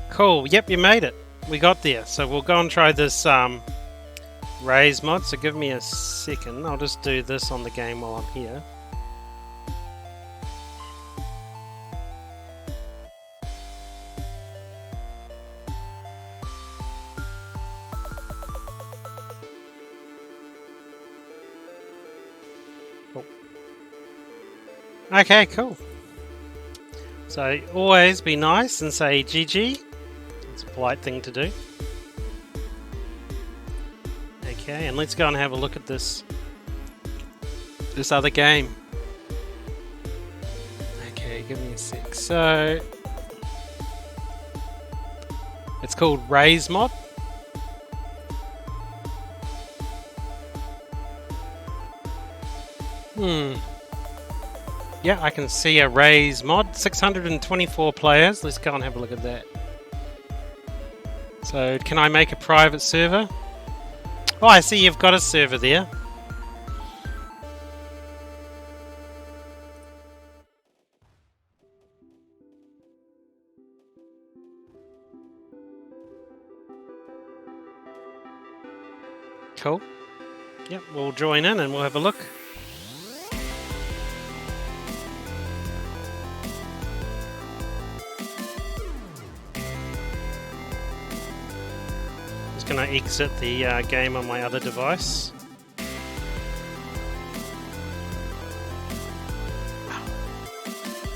Cool, yep, you made it. We got there. So we'll go and try this raise mod. So give me a second. I'll just do this on the game while I'm here. Okay, cool. So always be nice and say GG. It's a polite thing to do. Okay, and let's go and have a look at this other game. Okay, give me a sec. So it's called Raise Mod. Yeah, I can see a raise mod. 624 players. Let's go and have a look at that. So, can I make a private server? Oh, I see you've got a server there. Cool. Yep, we'll join in and we'll have a look. Can I exit the game on my other device?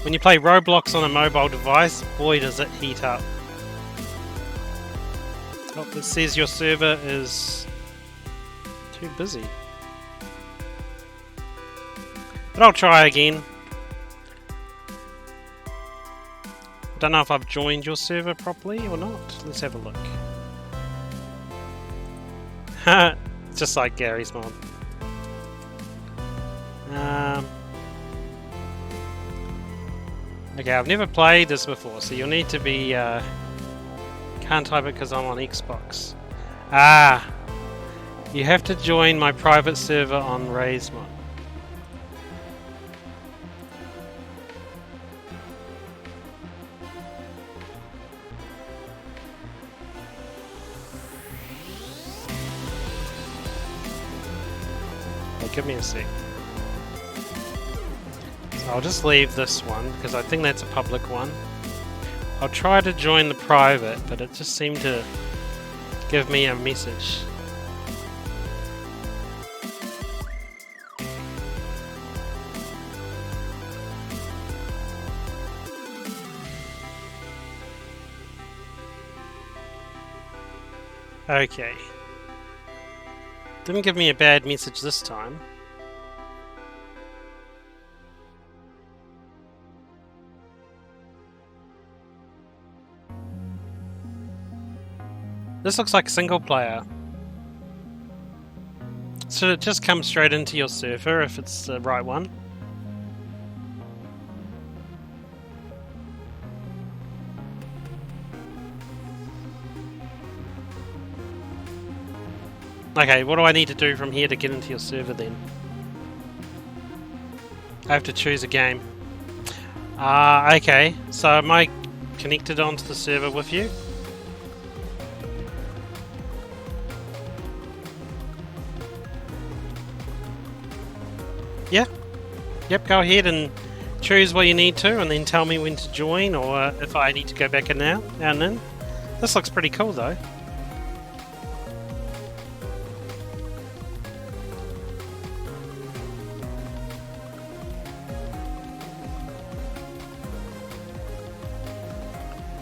When you play Roblox on a mobile device, boy does it heat up. Oh, it says your server is too busy. But I'll try again. I don't know if I've joined your server properly or not. Let's have a look. Just like Gary's mod. Okay, I've never played this before, so you'll need to be... can't type it because I'm on Xbox. You have to join my private server on Raise Mod. Give me a sec. So I'll just leave this one because I think that's a public one. I'll try to join the private, but it just seemed to give me a message. Okay. Didn't give me a bad message this time. This looks like single player. Should it just come straight into your server if it's the right one? Okay, what do I need to do from here to get into your server then? I have to choose a game. Okay, so my connected onto the server with you. Yeah. Yep, go ahead and choose what you need to, and then tell me when to join, or if I need to go back in now and in. This looks pretty cool though.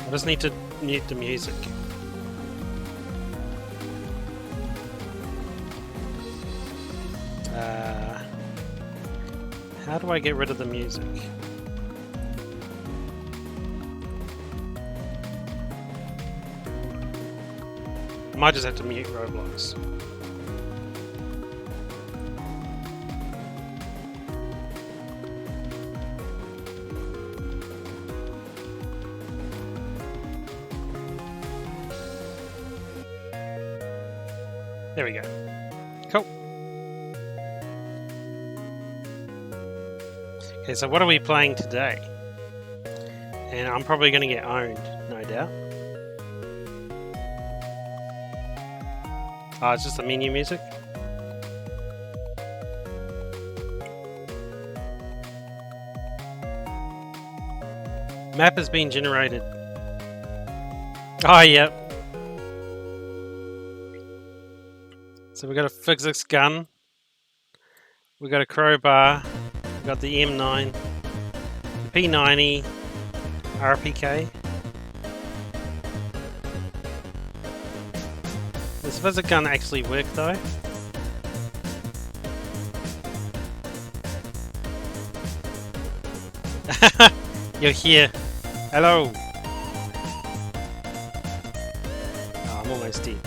I just need to mute the music. How do I get rid of the music? I might just have to mute Roblox. There we go. Cool. Okay, so what are we playing today? And I'm probably going to get owned, no doubt. Oh, it's just the menu music? Map has been generated. Oh, yep. So we've got a physics gun. We've got a crowbar. We've got the M9. The P90. RPK. Does physics gun actually work though? You're here. Hello. Oh, I'm almost dead.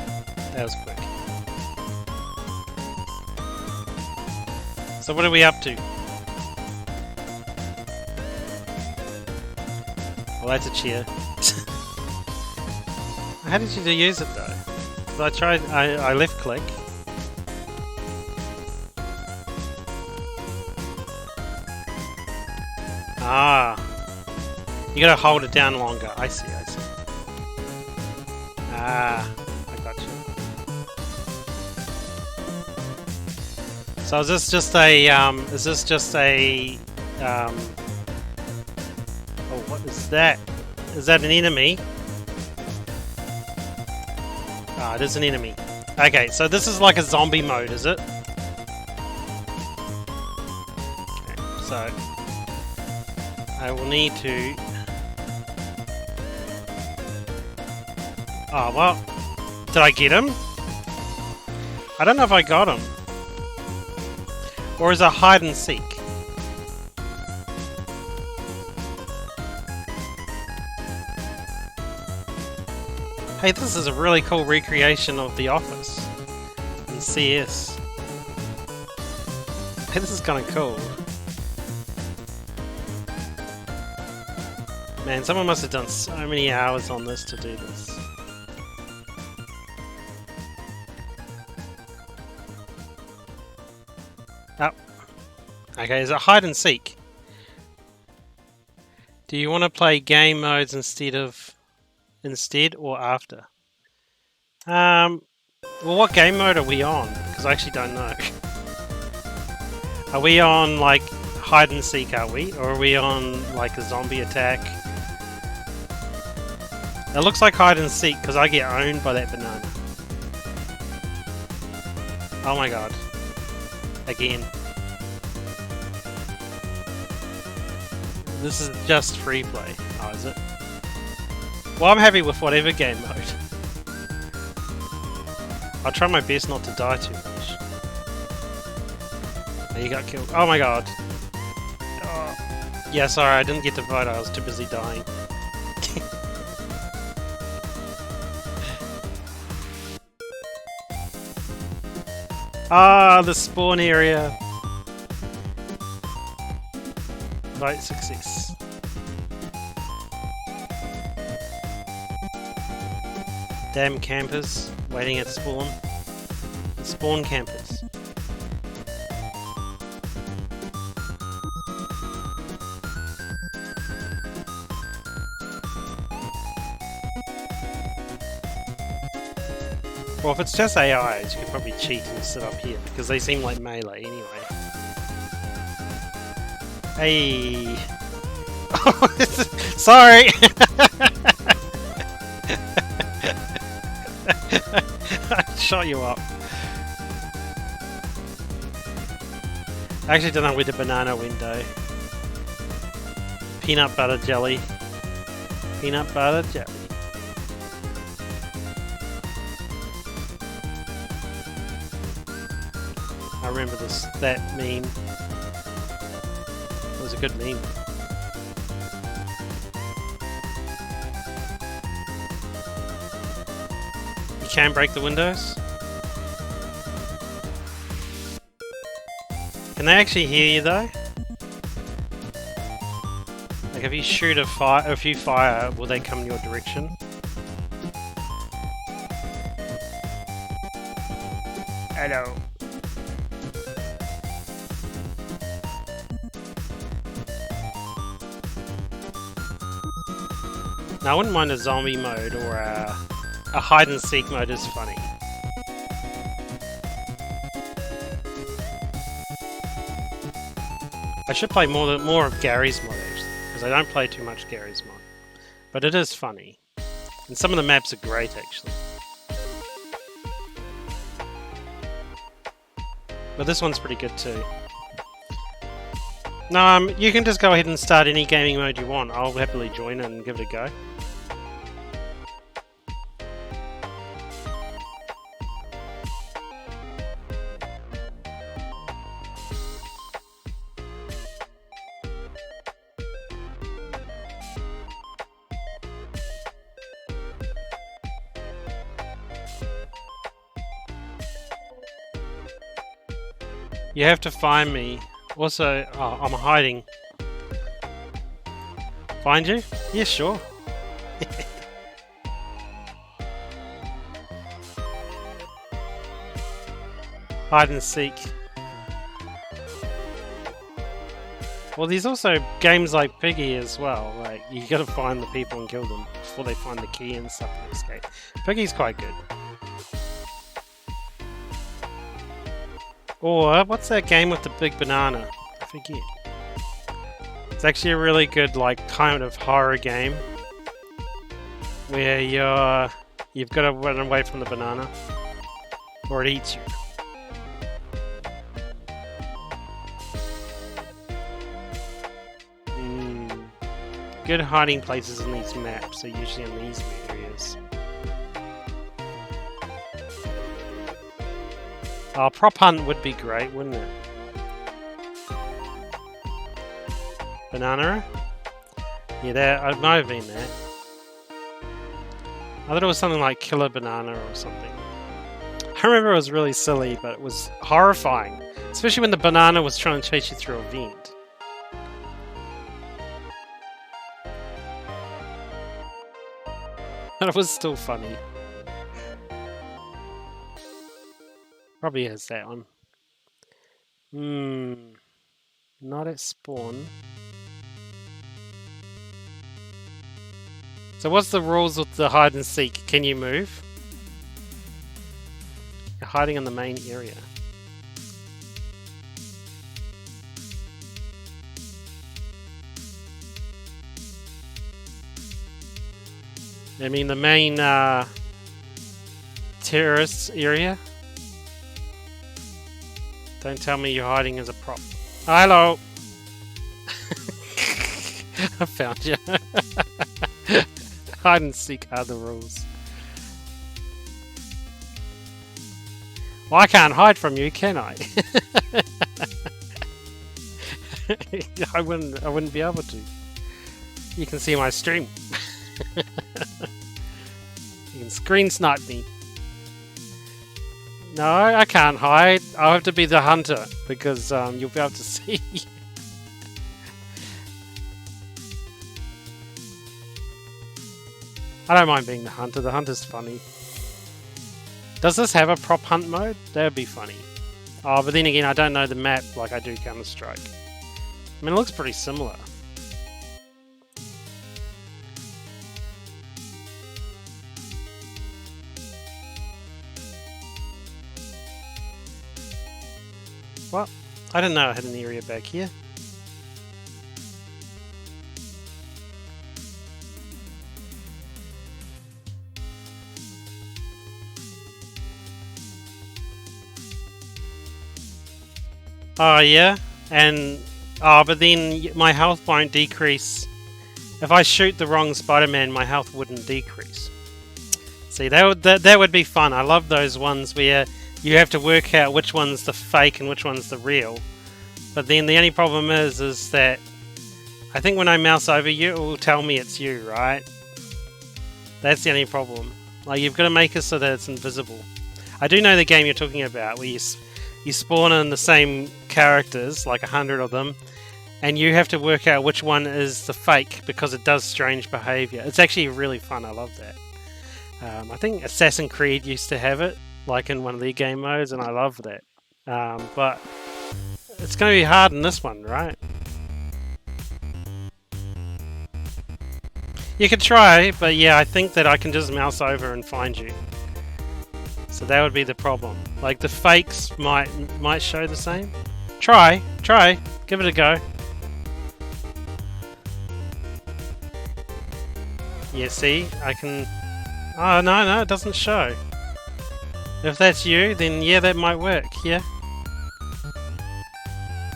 That was quick. So what are we up to? Well, that's a cheer. How did you use it though? 'Cause I tried, I left click. Ah. You gotta hold it down longer. I see, I see. Ah, I got you. So is this just a, oh, what is that? Is that an enemy? Ah, it is an enemy. Okay, so this is like a zombie mode, is it? Okay, so I will need to... Oh, well, did I get him? I don't know if I got him. Or is it hide and seek? Hey, this is a really cool recreation of The Office in CS. Hey, this is kind of cool. Man, someone must have done so many hours on this to do this. Oh. Okay, is it hide and seek? Do you want to play game modes instead or after? Well, what game mode are we on? Because I actually don't know. Are we on like hide and seek, are we? Or are we on like a zombie attack? It looks like hide and seek because I get owned by that banana. Oh my god. Again. This is just free play. Oh, is it? Well, I'm happy with whatever game mode. I'll try my best not to die too much. Oh, you got killed. Oh my god. Oh. Yeah, sorry, I didn't get to vote. I was too busy dying. Ah, the spawn area. Vote success. Damn campers waiting at spawn. The spawn campers. Well, if it's just AIs, you could probably cheat and sit up here, because they seem like melee anyway. Hey! Sorry! I shot you up. I actually don't know where the banana window. Peanut butter jelly. Peanut butter jelly. I remember that meme. It was a good meme. You can break the windows? Can they actually hear you though? Like if you shoot if you fire, will they come in your direction? Hello. Now I wouldn't mind a zombie mode or a hide and seek mode is funny. I should play more of Gary's mod actually, because I don't play too much Gary's mod. But it is funny. And some of the maps are great actually. But this one's pretty good too. No, you can just go ahead and start any gaming mode you want. I'll happily join and give it a go. You have to find me. Also, oh, I'm hiding. Find you? Yeah, sure. Hide and seek. Well, there's also games like Piggy as well. Like, you gotta find the people and kill them before they find the key and stuff to escape. Piggy's quite good. Or, what's that game with the big banana? I forget. It's actually a really good, like, kind of horror game. Where you've got to run away from the banana. Or it eats you. Good hiding places in these maps are usually in these areas. Oh, prop hunt would be great, wouldn't it? Banana? Yeah, I might have been there. I thought it was something like Killer Banana or something. I remember it was really silly, but it was horrifying. Especially when the banana was trying to chase you through a vent. But it was still funny. Probably has that one. Not at spawn. So what's the rules with the hide and seek? Can you move? You're hiding in the main area. I mean the main terrorist area? Don't tell me you're hiding as a prop. Oh, hello! I found you. Hide and seek are the rules. Well, I can't hide from you, can I? I wouldn't be able to. You can see my stream. You can screen snipe me. No, I can't hide. I'll have to be the hunter because you'll be able to see. I don't mind being the hunter. The hunter's funny. Does this have a prop hunt mode? That would be funny. Oh, but then again, I don't know the map like I do Counter-Strike. I mean, it looks pretty similar. What? I didn't know I had an area back here. Oh yeah, and but then my health won't decrease. If I shoot the wrong Spider-Man, my health wouldn't decrease. See, that would be fun. I love those ones where you have to work out which one's the fake and which one's the real. But then the only problem is that I think when I mouse over you, it will tell me it's you, right? That's the only problem. Like, you've got to make it so that it's invisible. I do know the game you're talking about, where you spawn in the same characters, like 100 of them, and you have to work out which one is the fake because it does strange behavior. It's actually really fun. I love that. I think Assassin's Creed used to have it, like in one of their game modes, and I love that. But it's going to be hard in this one, right? You could try, but yeah, I think that I can just mouse over and find you. So that would be the problem. Like, the fakes might show the same. Try, give it a go. Yeah, see, I can... Oh, no, it doesn't show. If that's you, then yeah, that might work, yeah.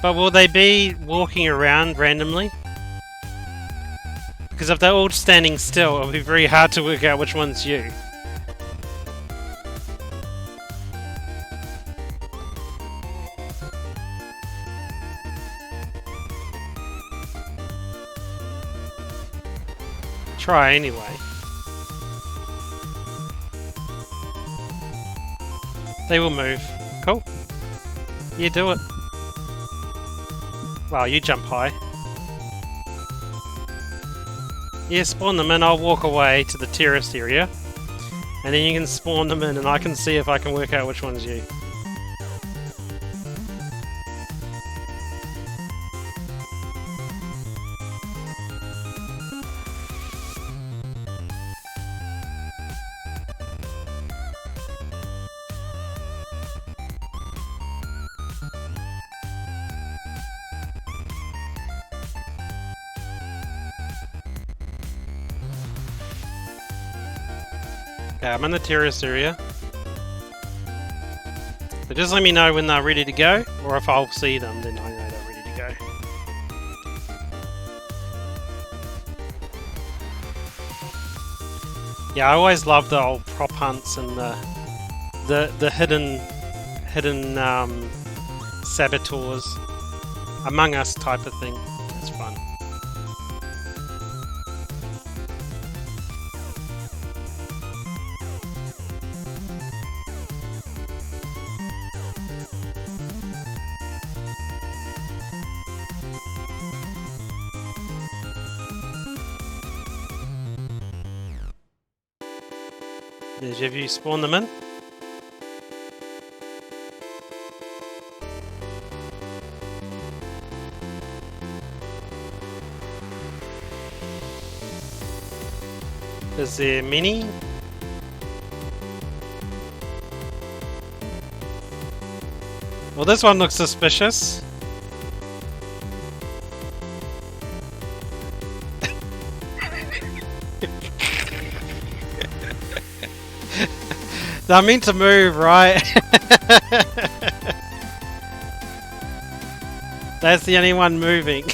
But will they be walking around randomly? Because if they're all standing still, it'll be very hard to work out which one's you. Try anyway. They will move. Cool. You do it. Wow, you jump high. Yeah, spawn them in, I'll walk away to the terraced area. And then you can spawn them in and I can see if I can work out which one's you. Okay, I'm in the terrace area. So just let me know when they're ready to go, or if I'll see them, then I know they're ready to go. Yeah, I always love the old prop hunts and the hidden saboteurs, Among Us type of thing. It's fun. Have you spawned them in? Is there many? Well, this one looks suspicious. They're meant to move, right? That's the only one moving.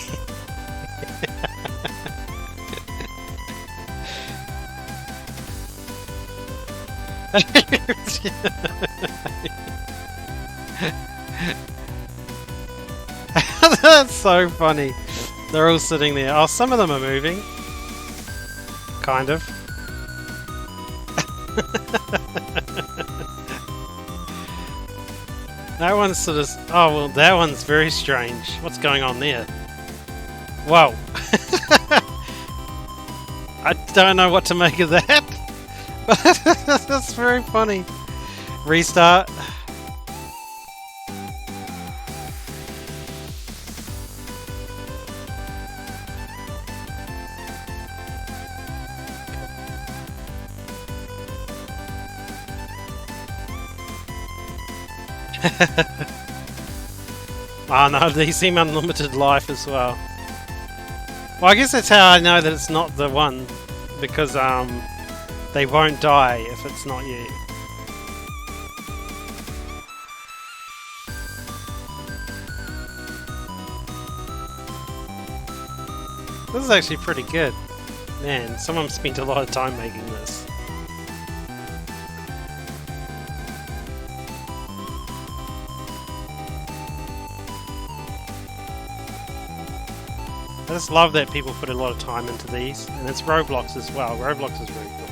That's so funny. They're all sitting there. Oh, some of them are moving. Kind of. That one's sort of... Oh, well, that one's very strange. What's going on there? Whoa. I don't know what to make of that. That's very funny. Restart. Oh no, they seem unlimited life as well. Well, I guess that's how I know that it's not the one, because they won't die if it's not you. This is actually pretty good. Man, someone spent a lot of time making this. I just love that people put a lot of time into these, and it's Roblox as well. Roblox is really cool.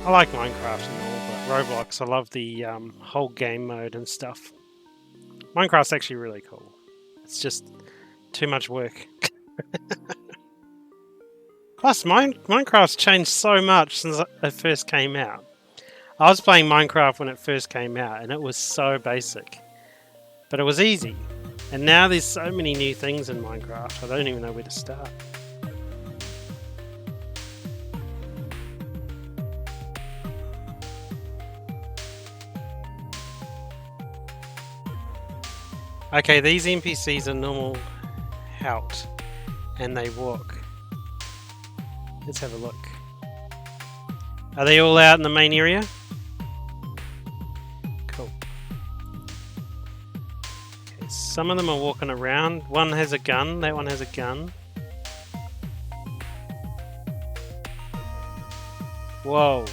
I like Minecraft and all, but Roblox, I love the whole game mode and stuff. Minecraft's actually really cool. It's just too much work. Plus, Minecraft's changed so much since it first came out. I was playing Minecraft when it first came out, and it was so basic. But it was easy. And now there's so many new things in Minecraft, I don't even know where to start. Okay, these NPCs are normal health, and they walk. Let's have a look. Are they all out in the main area? Cool. Okay, some of them are walking around. One has a gun, that one has a gun. Whoa.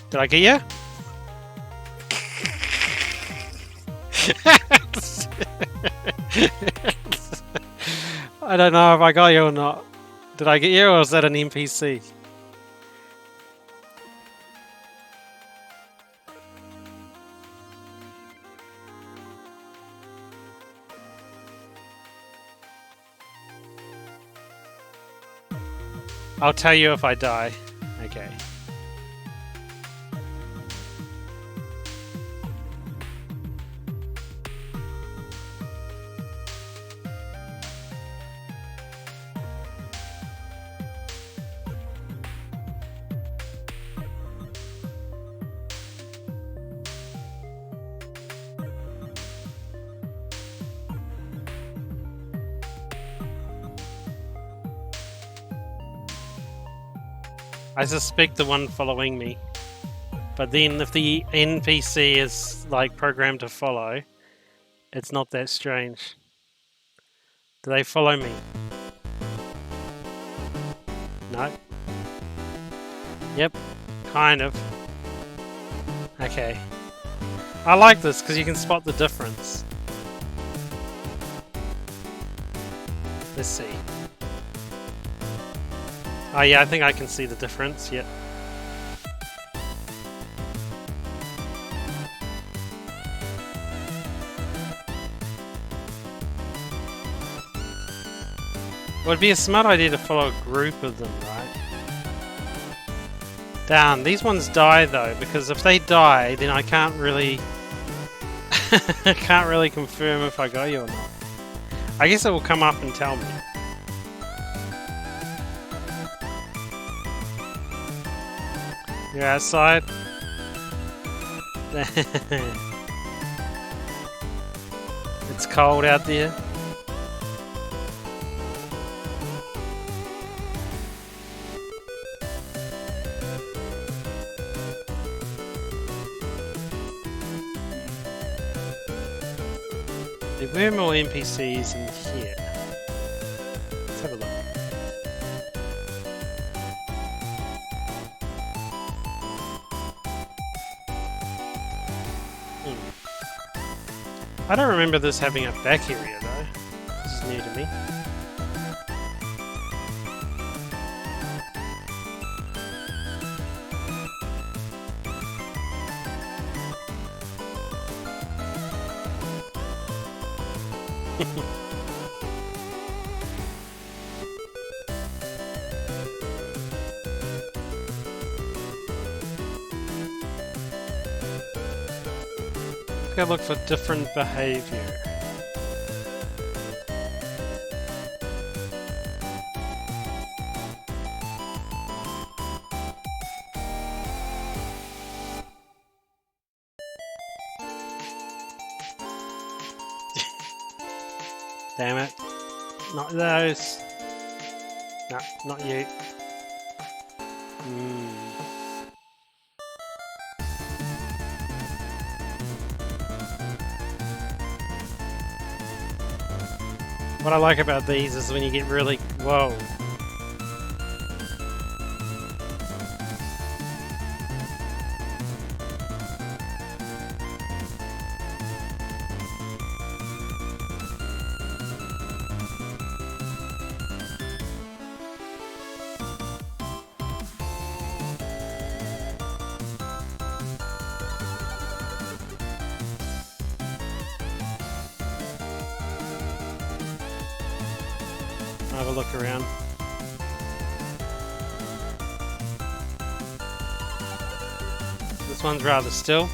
Did I get you? I don't know if I got you or not. Did I get you, or was that an NPC? I'll tell you if I die. Okay. I suspect the one following me. But then if the NPC is like programmed to follow, it's not that strange. Do they follow me? No. Yep, kind of. Okay. I like this because you can spot the difference. Let's see. Oh yeah, I think I can see the difference, yep. It would be a smart idea to follow a group of them, right? Damn, these ones die though, because if they die, then I can't really... I can't really confirm if I got you or not. I guess it will come up and tell me. You're outside. It's cold out there. There were more NPCs in here. Let's have a look. I don't remember this having a back area though. This is new to me. Gotta look for different behavior. Damn it. Not those. No, not you. What I like about these is when you get really... Whoa. Have a look around. This one's rather still.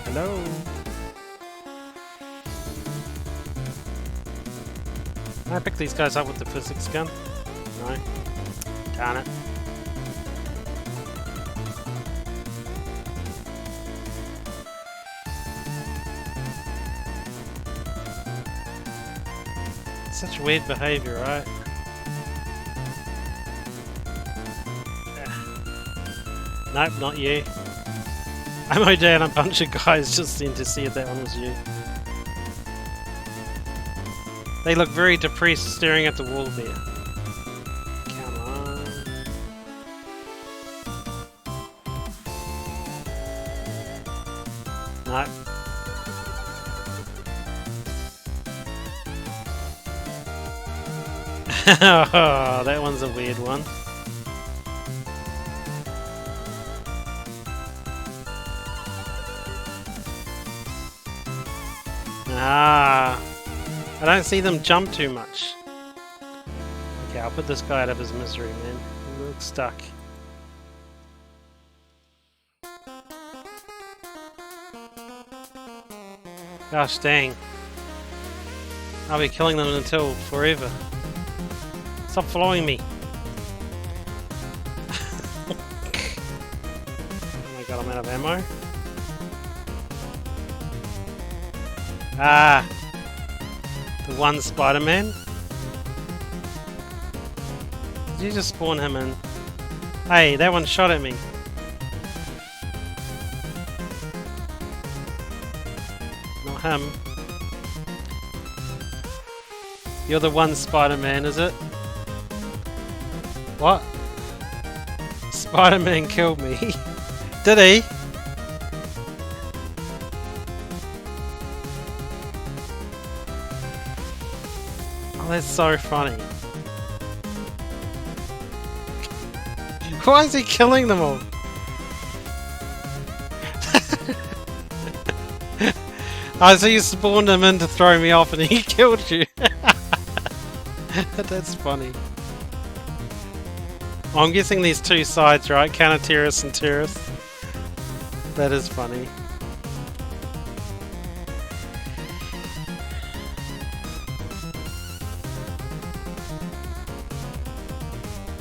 Hello. Can I pick these guys up with the physics gun? No. Darn it. Such weird behavior, right? Nope, not you. I mowed down a bunch of guys just then to see if that one was you. They look very depressed staring at the wall there. Come on. Nope. Oh, that one's a weird one. Ah, I don't see them jump too much. Okay, I'll put this guy out of his misery, man. He looks stuck. Gosh dang. I'll be killing them until forever. Stop following me. Oh my god, I'm out of ammo. Ah! The one Spider-Man? Did you just spawn him in? Hey, that one shot at me. Not him. You're the one Spider-Man, is it? What? Spider-Man killed me. Did he? Oh, that's so funny. Why is he killing them all? Oh, so you spawned him in to throw me off and he killed you. That's funny. Oh, I'm guessing there's two sides, right? Counter-terrorists and terrorists. That is funny.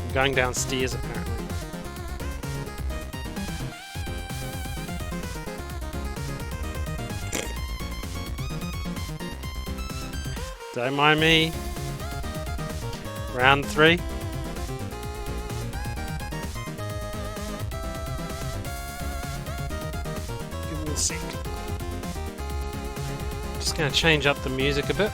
I'm going downstairs apparently. Don't mind me. Round 3. Give me a sec. Just going to change up the music a bit.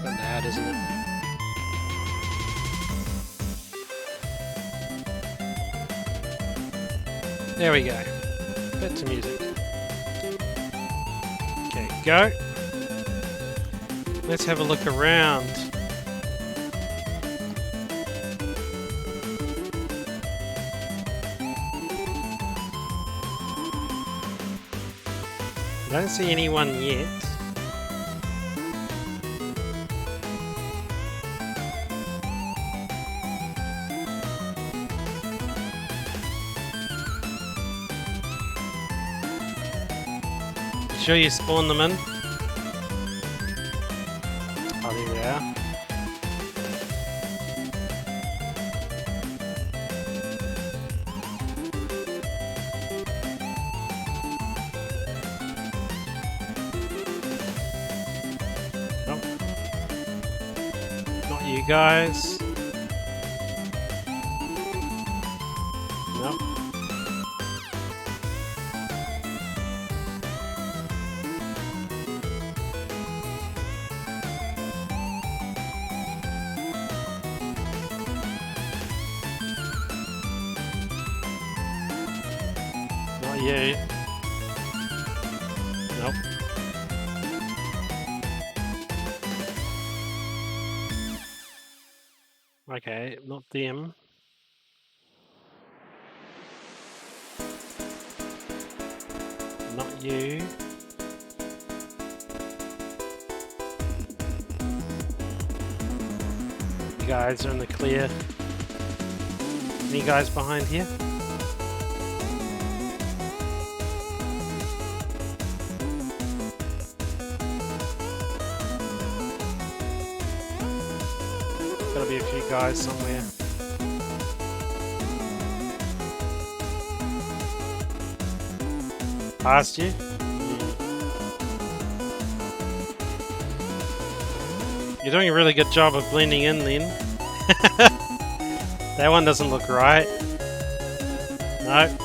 Loud, isn't it? There we go. Bit to music. Okay, go. Let's have a look around. I don't see anyone yet. sure you spawn them in. Oh, there we are. Nope. Not you guys. Nope. Not you. Nope. Okay, not them. Not you. You guys are in the clear. Any guys behind here? Gotta be a few guys somewhere. Past you? You're doing a really good job of blending in then. That one doesn't look right. No.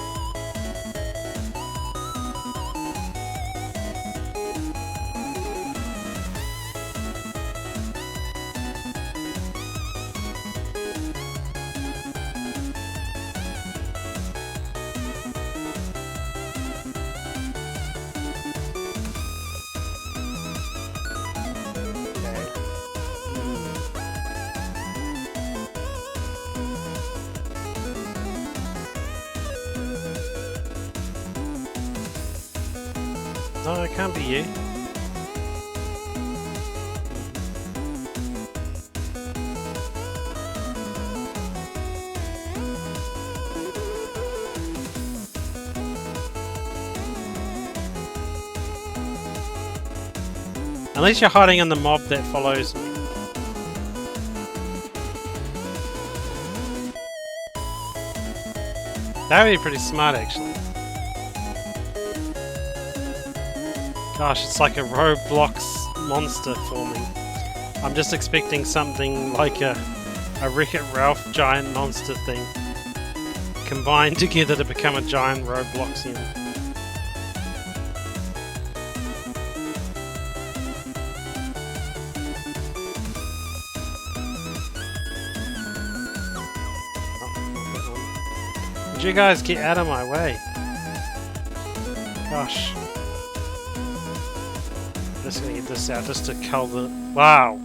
No, it can't be you. Unless you're hiding in the mob that follows me. That would be pretty smart actually. Gosh, it's like a Roblox monster forming. I'm just expecting something like a Wreck-It Ralph giant monster thing combined together to become a giant Robloxian. Would you guys get out of my way? Gosh. Just gonna get this out just to cull the... Wow!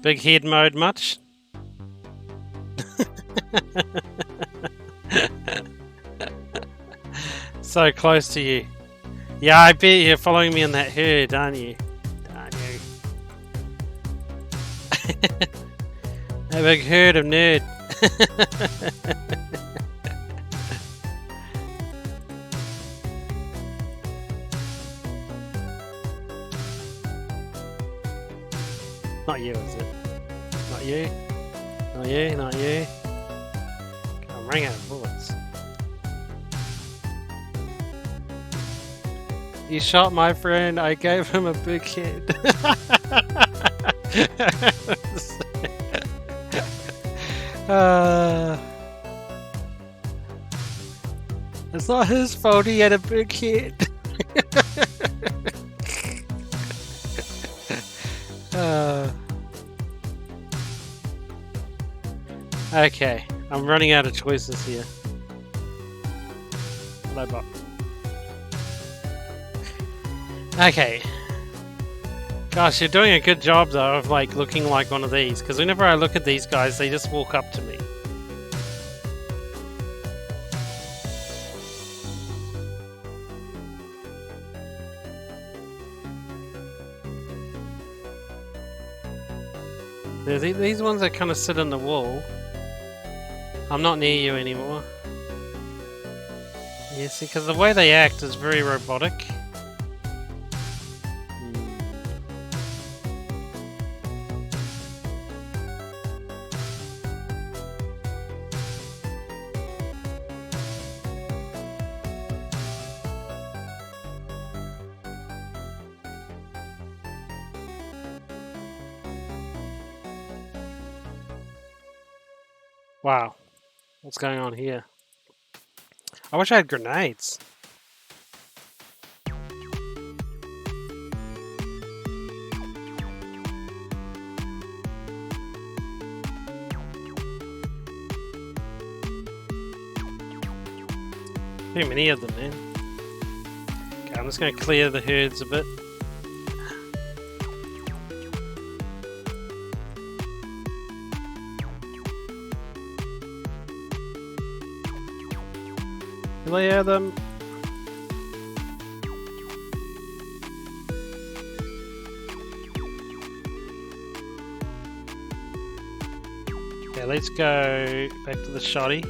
Big head mode much? So close to you. Yeah, I bet you're following me in that herd, aren't you? Aren't you? A big herd of nerd. Not you, is it? Not you? Not you? Not you? I'm running out of bullets. You shot my friend, I gave him a big hit. It's not his fault he had a big hit. Okay, I'm running out of choices here. Hello, bot. Okay. Gosh, you're doing a good job though of like looking like one of these, because whenever I look at these guys, they just walk up to me. These ones that kind of sit in the wall. I'm not near you anymore. Yeah, see, because the way they act is very robotic. Wow. What's going on here? I wish I had grenades. Too many of them, man. Okay, I'm just going to clear the herds a bit. Clear them. Okay, let's go back to the shoddy. Do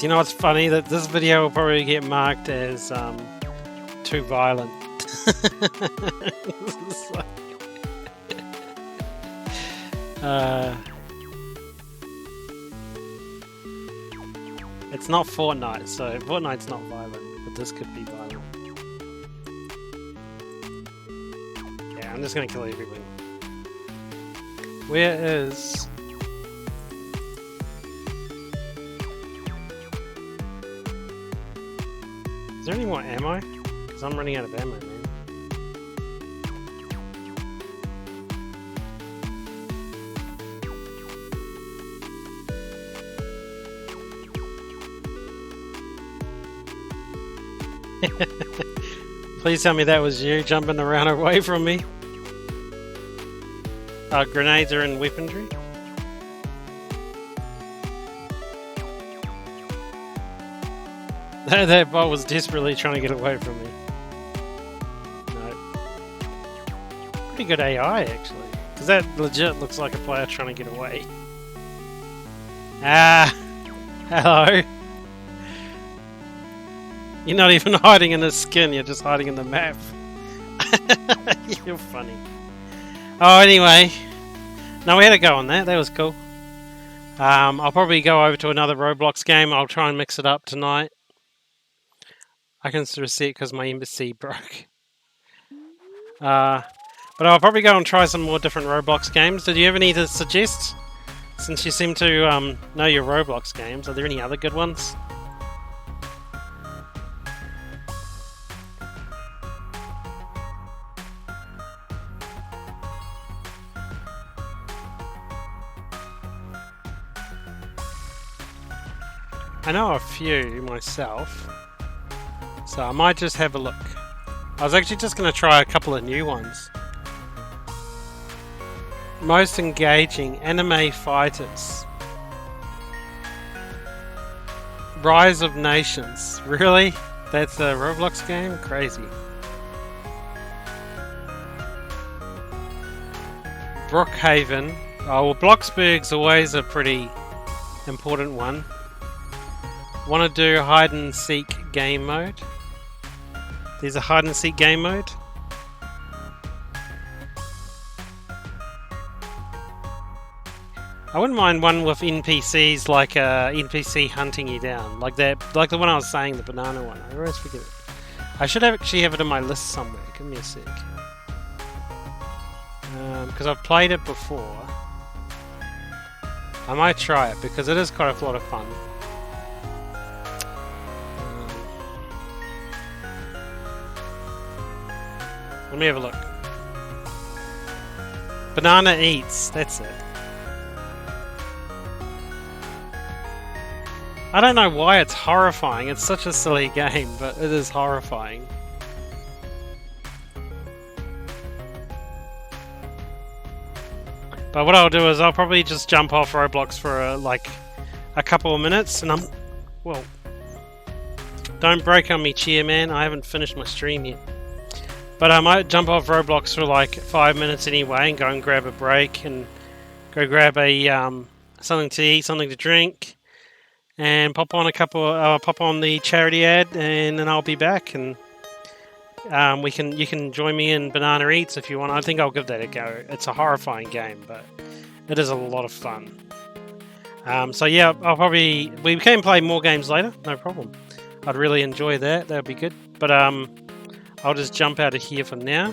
you know what's funny? That this video will probably get marked as too violent. It's not Fortnite, so Fortnite's not violent, but this could be violent. Yeah, I'm just gonna kill everything. Where is... Is there any more ammo? Because I'm running out of ammo, man. Please tell me that was you jumping around away from me. Grenades are in weaponry. That bot was desperately trying to get away from me. No. Pretty good AI, actually. Because that legit looks like a player trying to get away. Ah! Hello! You're not even hiding in the skin, you're just hiding in the map. You're funny. Oh, anyway. No, we had a go on that. That was cool. I'll probably go over to another Roblox game. I'll try and mix it up tonight. I can reset because my embassy broke. But I'll probably go and try some more different Roblox games. Did you have any to suggest? Since you seem to know your Roblox games, are there any other good ones? I know a few myself, so I might just have a look. I was actually just going to try a couple of new ones. Most engaging anime fighters. Rise of Nations. Really? That's a Roblox game? Crazy. Brookhaven. Oh, well, Bloxburg's always a pretty important one. Want to do hide and seek game mode? There's a hide and seek game mode. I wouldn't mind one with NPCs, like NPC hunting you down, like that, like the one I was saying, the banana one. I always forget it. I should actually have it in my list somewhere. Give me a sec. Because I've played it before. I might try it because it is quite a lot of fun. Let me have a look. Banana Eats, that's it. I don't know why it's horrifying. It's such a silly game, but it is horrifying. But what I'll do is I'll probably just jump off Roblox for like a couple of minutes, and well, don't break on me, chair man. I haven't finished my stream yet. But I might jump off Roblox for like 5 minutes anyway, and go and grab a break, and go grab a something to eat, something to drink, and pop on pop on the charity ad, and then I'll be back, and you can join me in Banana Eats if you want. I think I'll give that a go. It's a horrifying game, but it is a lot of fun. So yeah, we can play more games later, no problem. I'd really enjoy that. That would be good. But I'll just jump out of here for now.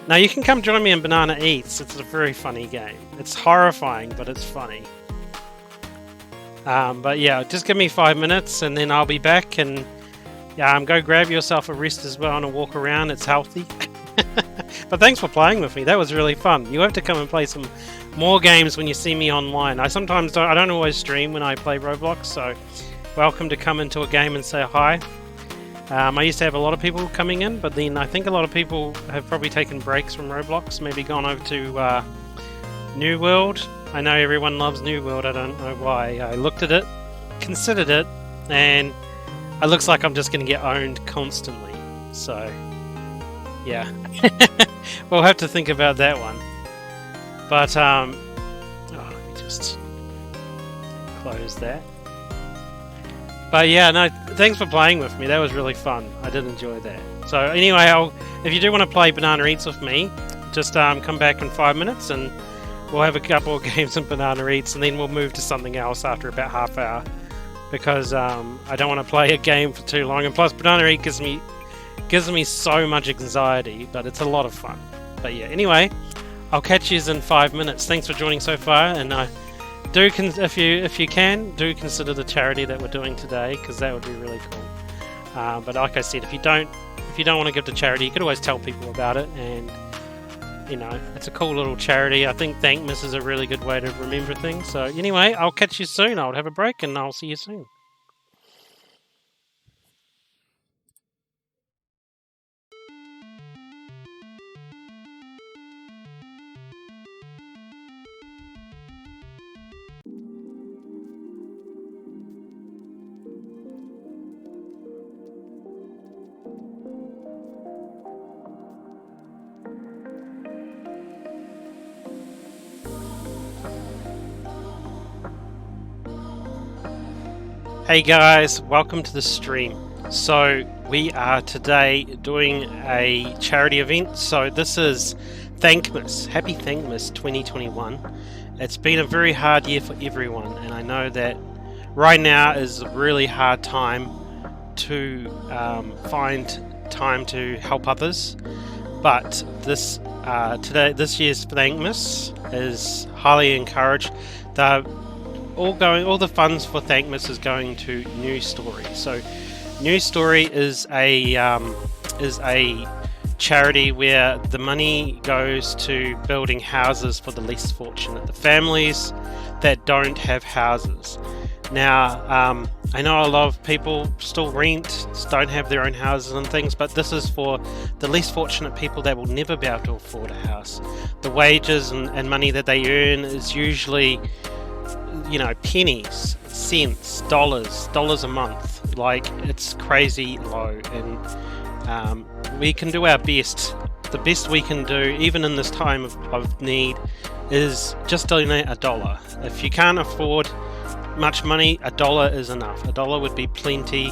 Now you can come join me in Banana Eats. It's a very funny game. It's horrifying, but it's funny. But yeah, just give me 5 minutes and then I'll be back, and go grab yourself a rest as well and a walk around. It's healthy. But thanks for playing with me. That was really fun. You have to come and play some more games when you see me online. I don't always stream when I play Roblox, so welcome to come into a game and say hi. I used to have a lot of people coming in, but then I think a lot of people have probably taken breaks from Roblox, maybe gone over to New World. I know everyone loves New World, I don't know why. I looked at it, considered it, and it looks like I'm just going to get owned constantly. So, yeah. We'll have to think about that one. But, let me just close that. But yeah, no, thanks for playing with me. That was really fun. I did enjoy that. So anyway, if you do want to play Banana Eats with me, just come back in 5 minutes and we'll have a couple of games in Banana Eats, and then we'll move to something else after about half hour, because I don't want to play a game for too long. And plus, Banana Eat gives me so much anxiety, but it's a lot of fun. But yeah, anyway, I'll catch you in 5 minutes. Thanks for joining so far, and if you can, do consider the charity that we're doing today, because that would be really cool. But like I said, if you don't want to give to charity, you could always tell people about it, and it's a cool little charity. I think Thankmas is a really good way to remember things. So anyway, I'll catch you soon. I'll have a break and I'll see you soon. Hey guys, welcome to the stream. So we are today doing a charity event. So this is Thankmas. Happy Thankmas 2021. It's been a very hard year for everyone, and I know that right now is a really hard time to find time to help others. But this year's Thankmas is highly encouraged. All the funds for Thankmas is going to New Story. So, New Story is a charity where the money goes to building houses for the less fortunate, the families that don't have houses. Now, I know a lot of people still rent, don't have their own houses and things, but this is for the less fortunate people that will never be able to afford a house. The wages and money that they earn is usually pennies, cents, dollars a month. Like, it's crazy low, and we can do our best. The best we can do, even in this time of need, is just donate $1. If you can't afford much money, $1 is enough. $1 would be plenty.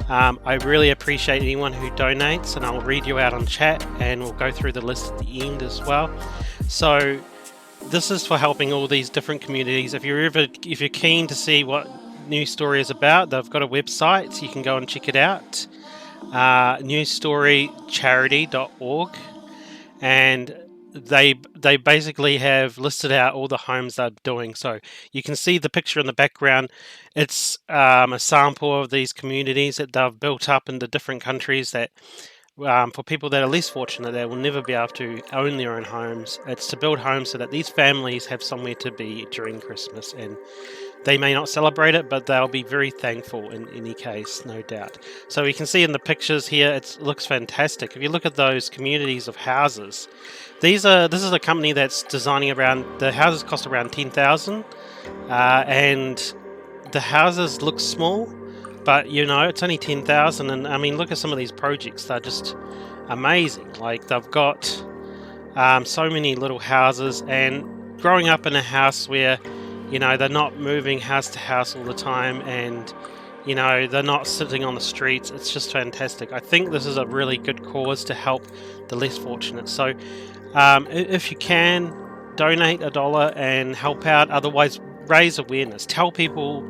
I really appreciate anyone who donates, and I'll read you out on chat, and we'll go through the list at the end as well. So this is for helping all these different communities. If you're keen to see what New Story is about, they've got a website, so you can go and check it out. newstorycharity.org, and they basically have listed out all the homes they're doing. So you can see the picture in the background. It's a sample of these communities that they've built up in the different countries that for people that are less fortunate, that will never be able to own their own homes. It's to build homes so that these families have somewhere to be during Christmas, and they may not celebrate it, but they'll be very thankful in any case, no doubt. So we can see in the pictures here, it looks fantastic. If you look at those communities of houses, this is a company that's designing the houses cost around $10,000, and the houses look small, but it's only 10,000, and I mean, look at some of these projects. They're just amazing. Like, they've got so many little houses, and growing up in a house where they're not moving house to house all the time, and they're not sitting on the streets. It's just fantastic. I think this is a really good cause to help the less fortunate. So if you can, donate $1 and help out. Otherwise, raise awareness. Tell people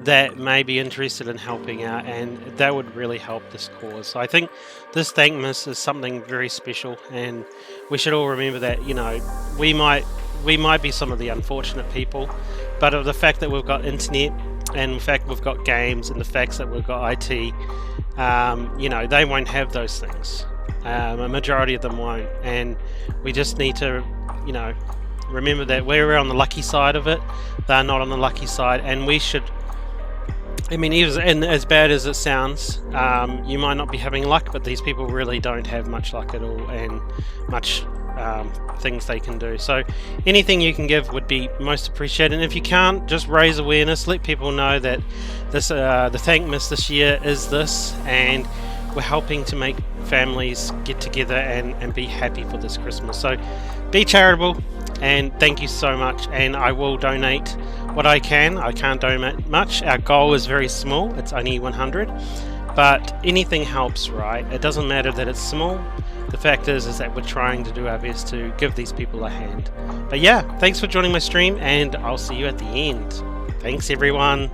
that may be interested in helping out, and that would really help this cause. So I think this Thankmas is something very special, and we should all remember that, you know, we might be some of the unfortunate people, but of the fact that we've got internet, and the fact we've got games, and the fact that we've got IT, you know, they won't have those things. A majority of them won't, and we just need to, you know, remember that we're on the lucky side of it. They're not on the lucky side, and we should, I mean, and as bad as it sounds, you might not be having luck, but these people really don't have much luck at all, and much things they can do. So anything you can give would be most appreciated, and if you can't, just raise awareness, let people know that this the Thankmas this year is this, and we're helping to make families get together and be happy for this Christmas. So be charitable, and thank you so much, and I will donate what I can. I can't donate much. Our goal is very small, it's only 100, but anything helps, right? It doesn't matter that it's small. The fact is that we're trying to do our best to give these people a hand. But yeah, thanks for joining my stream, and I'll see you at the end. Thanks everyone.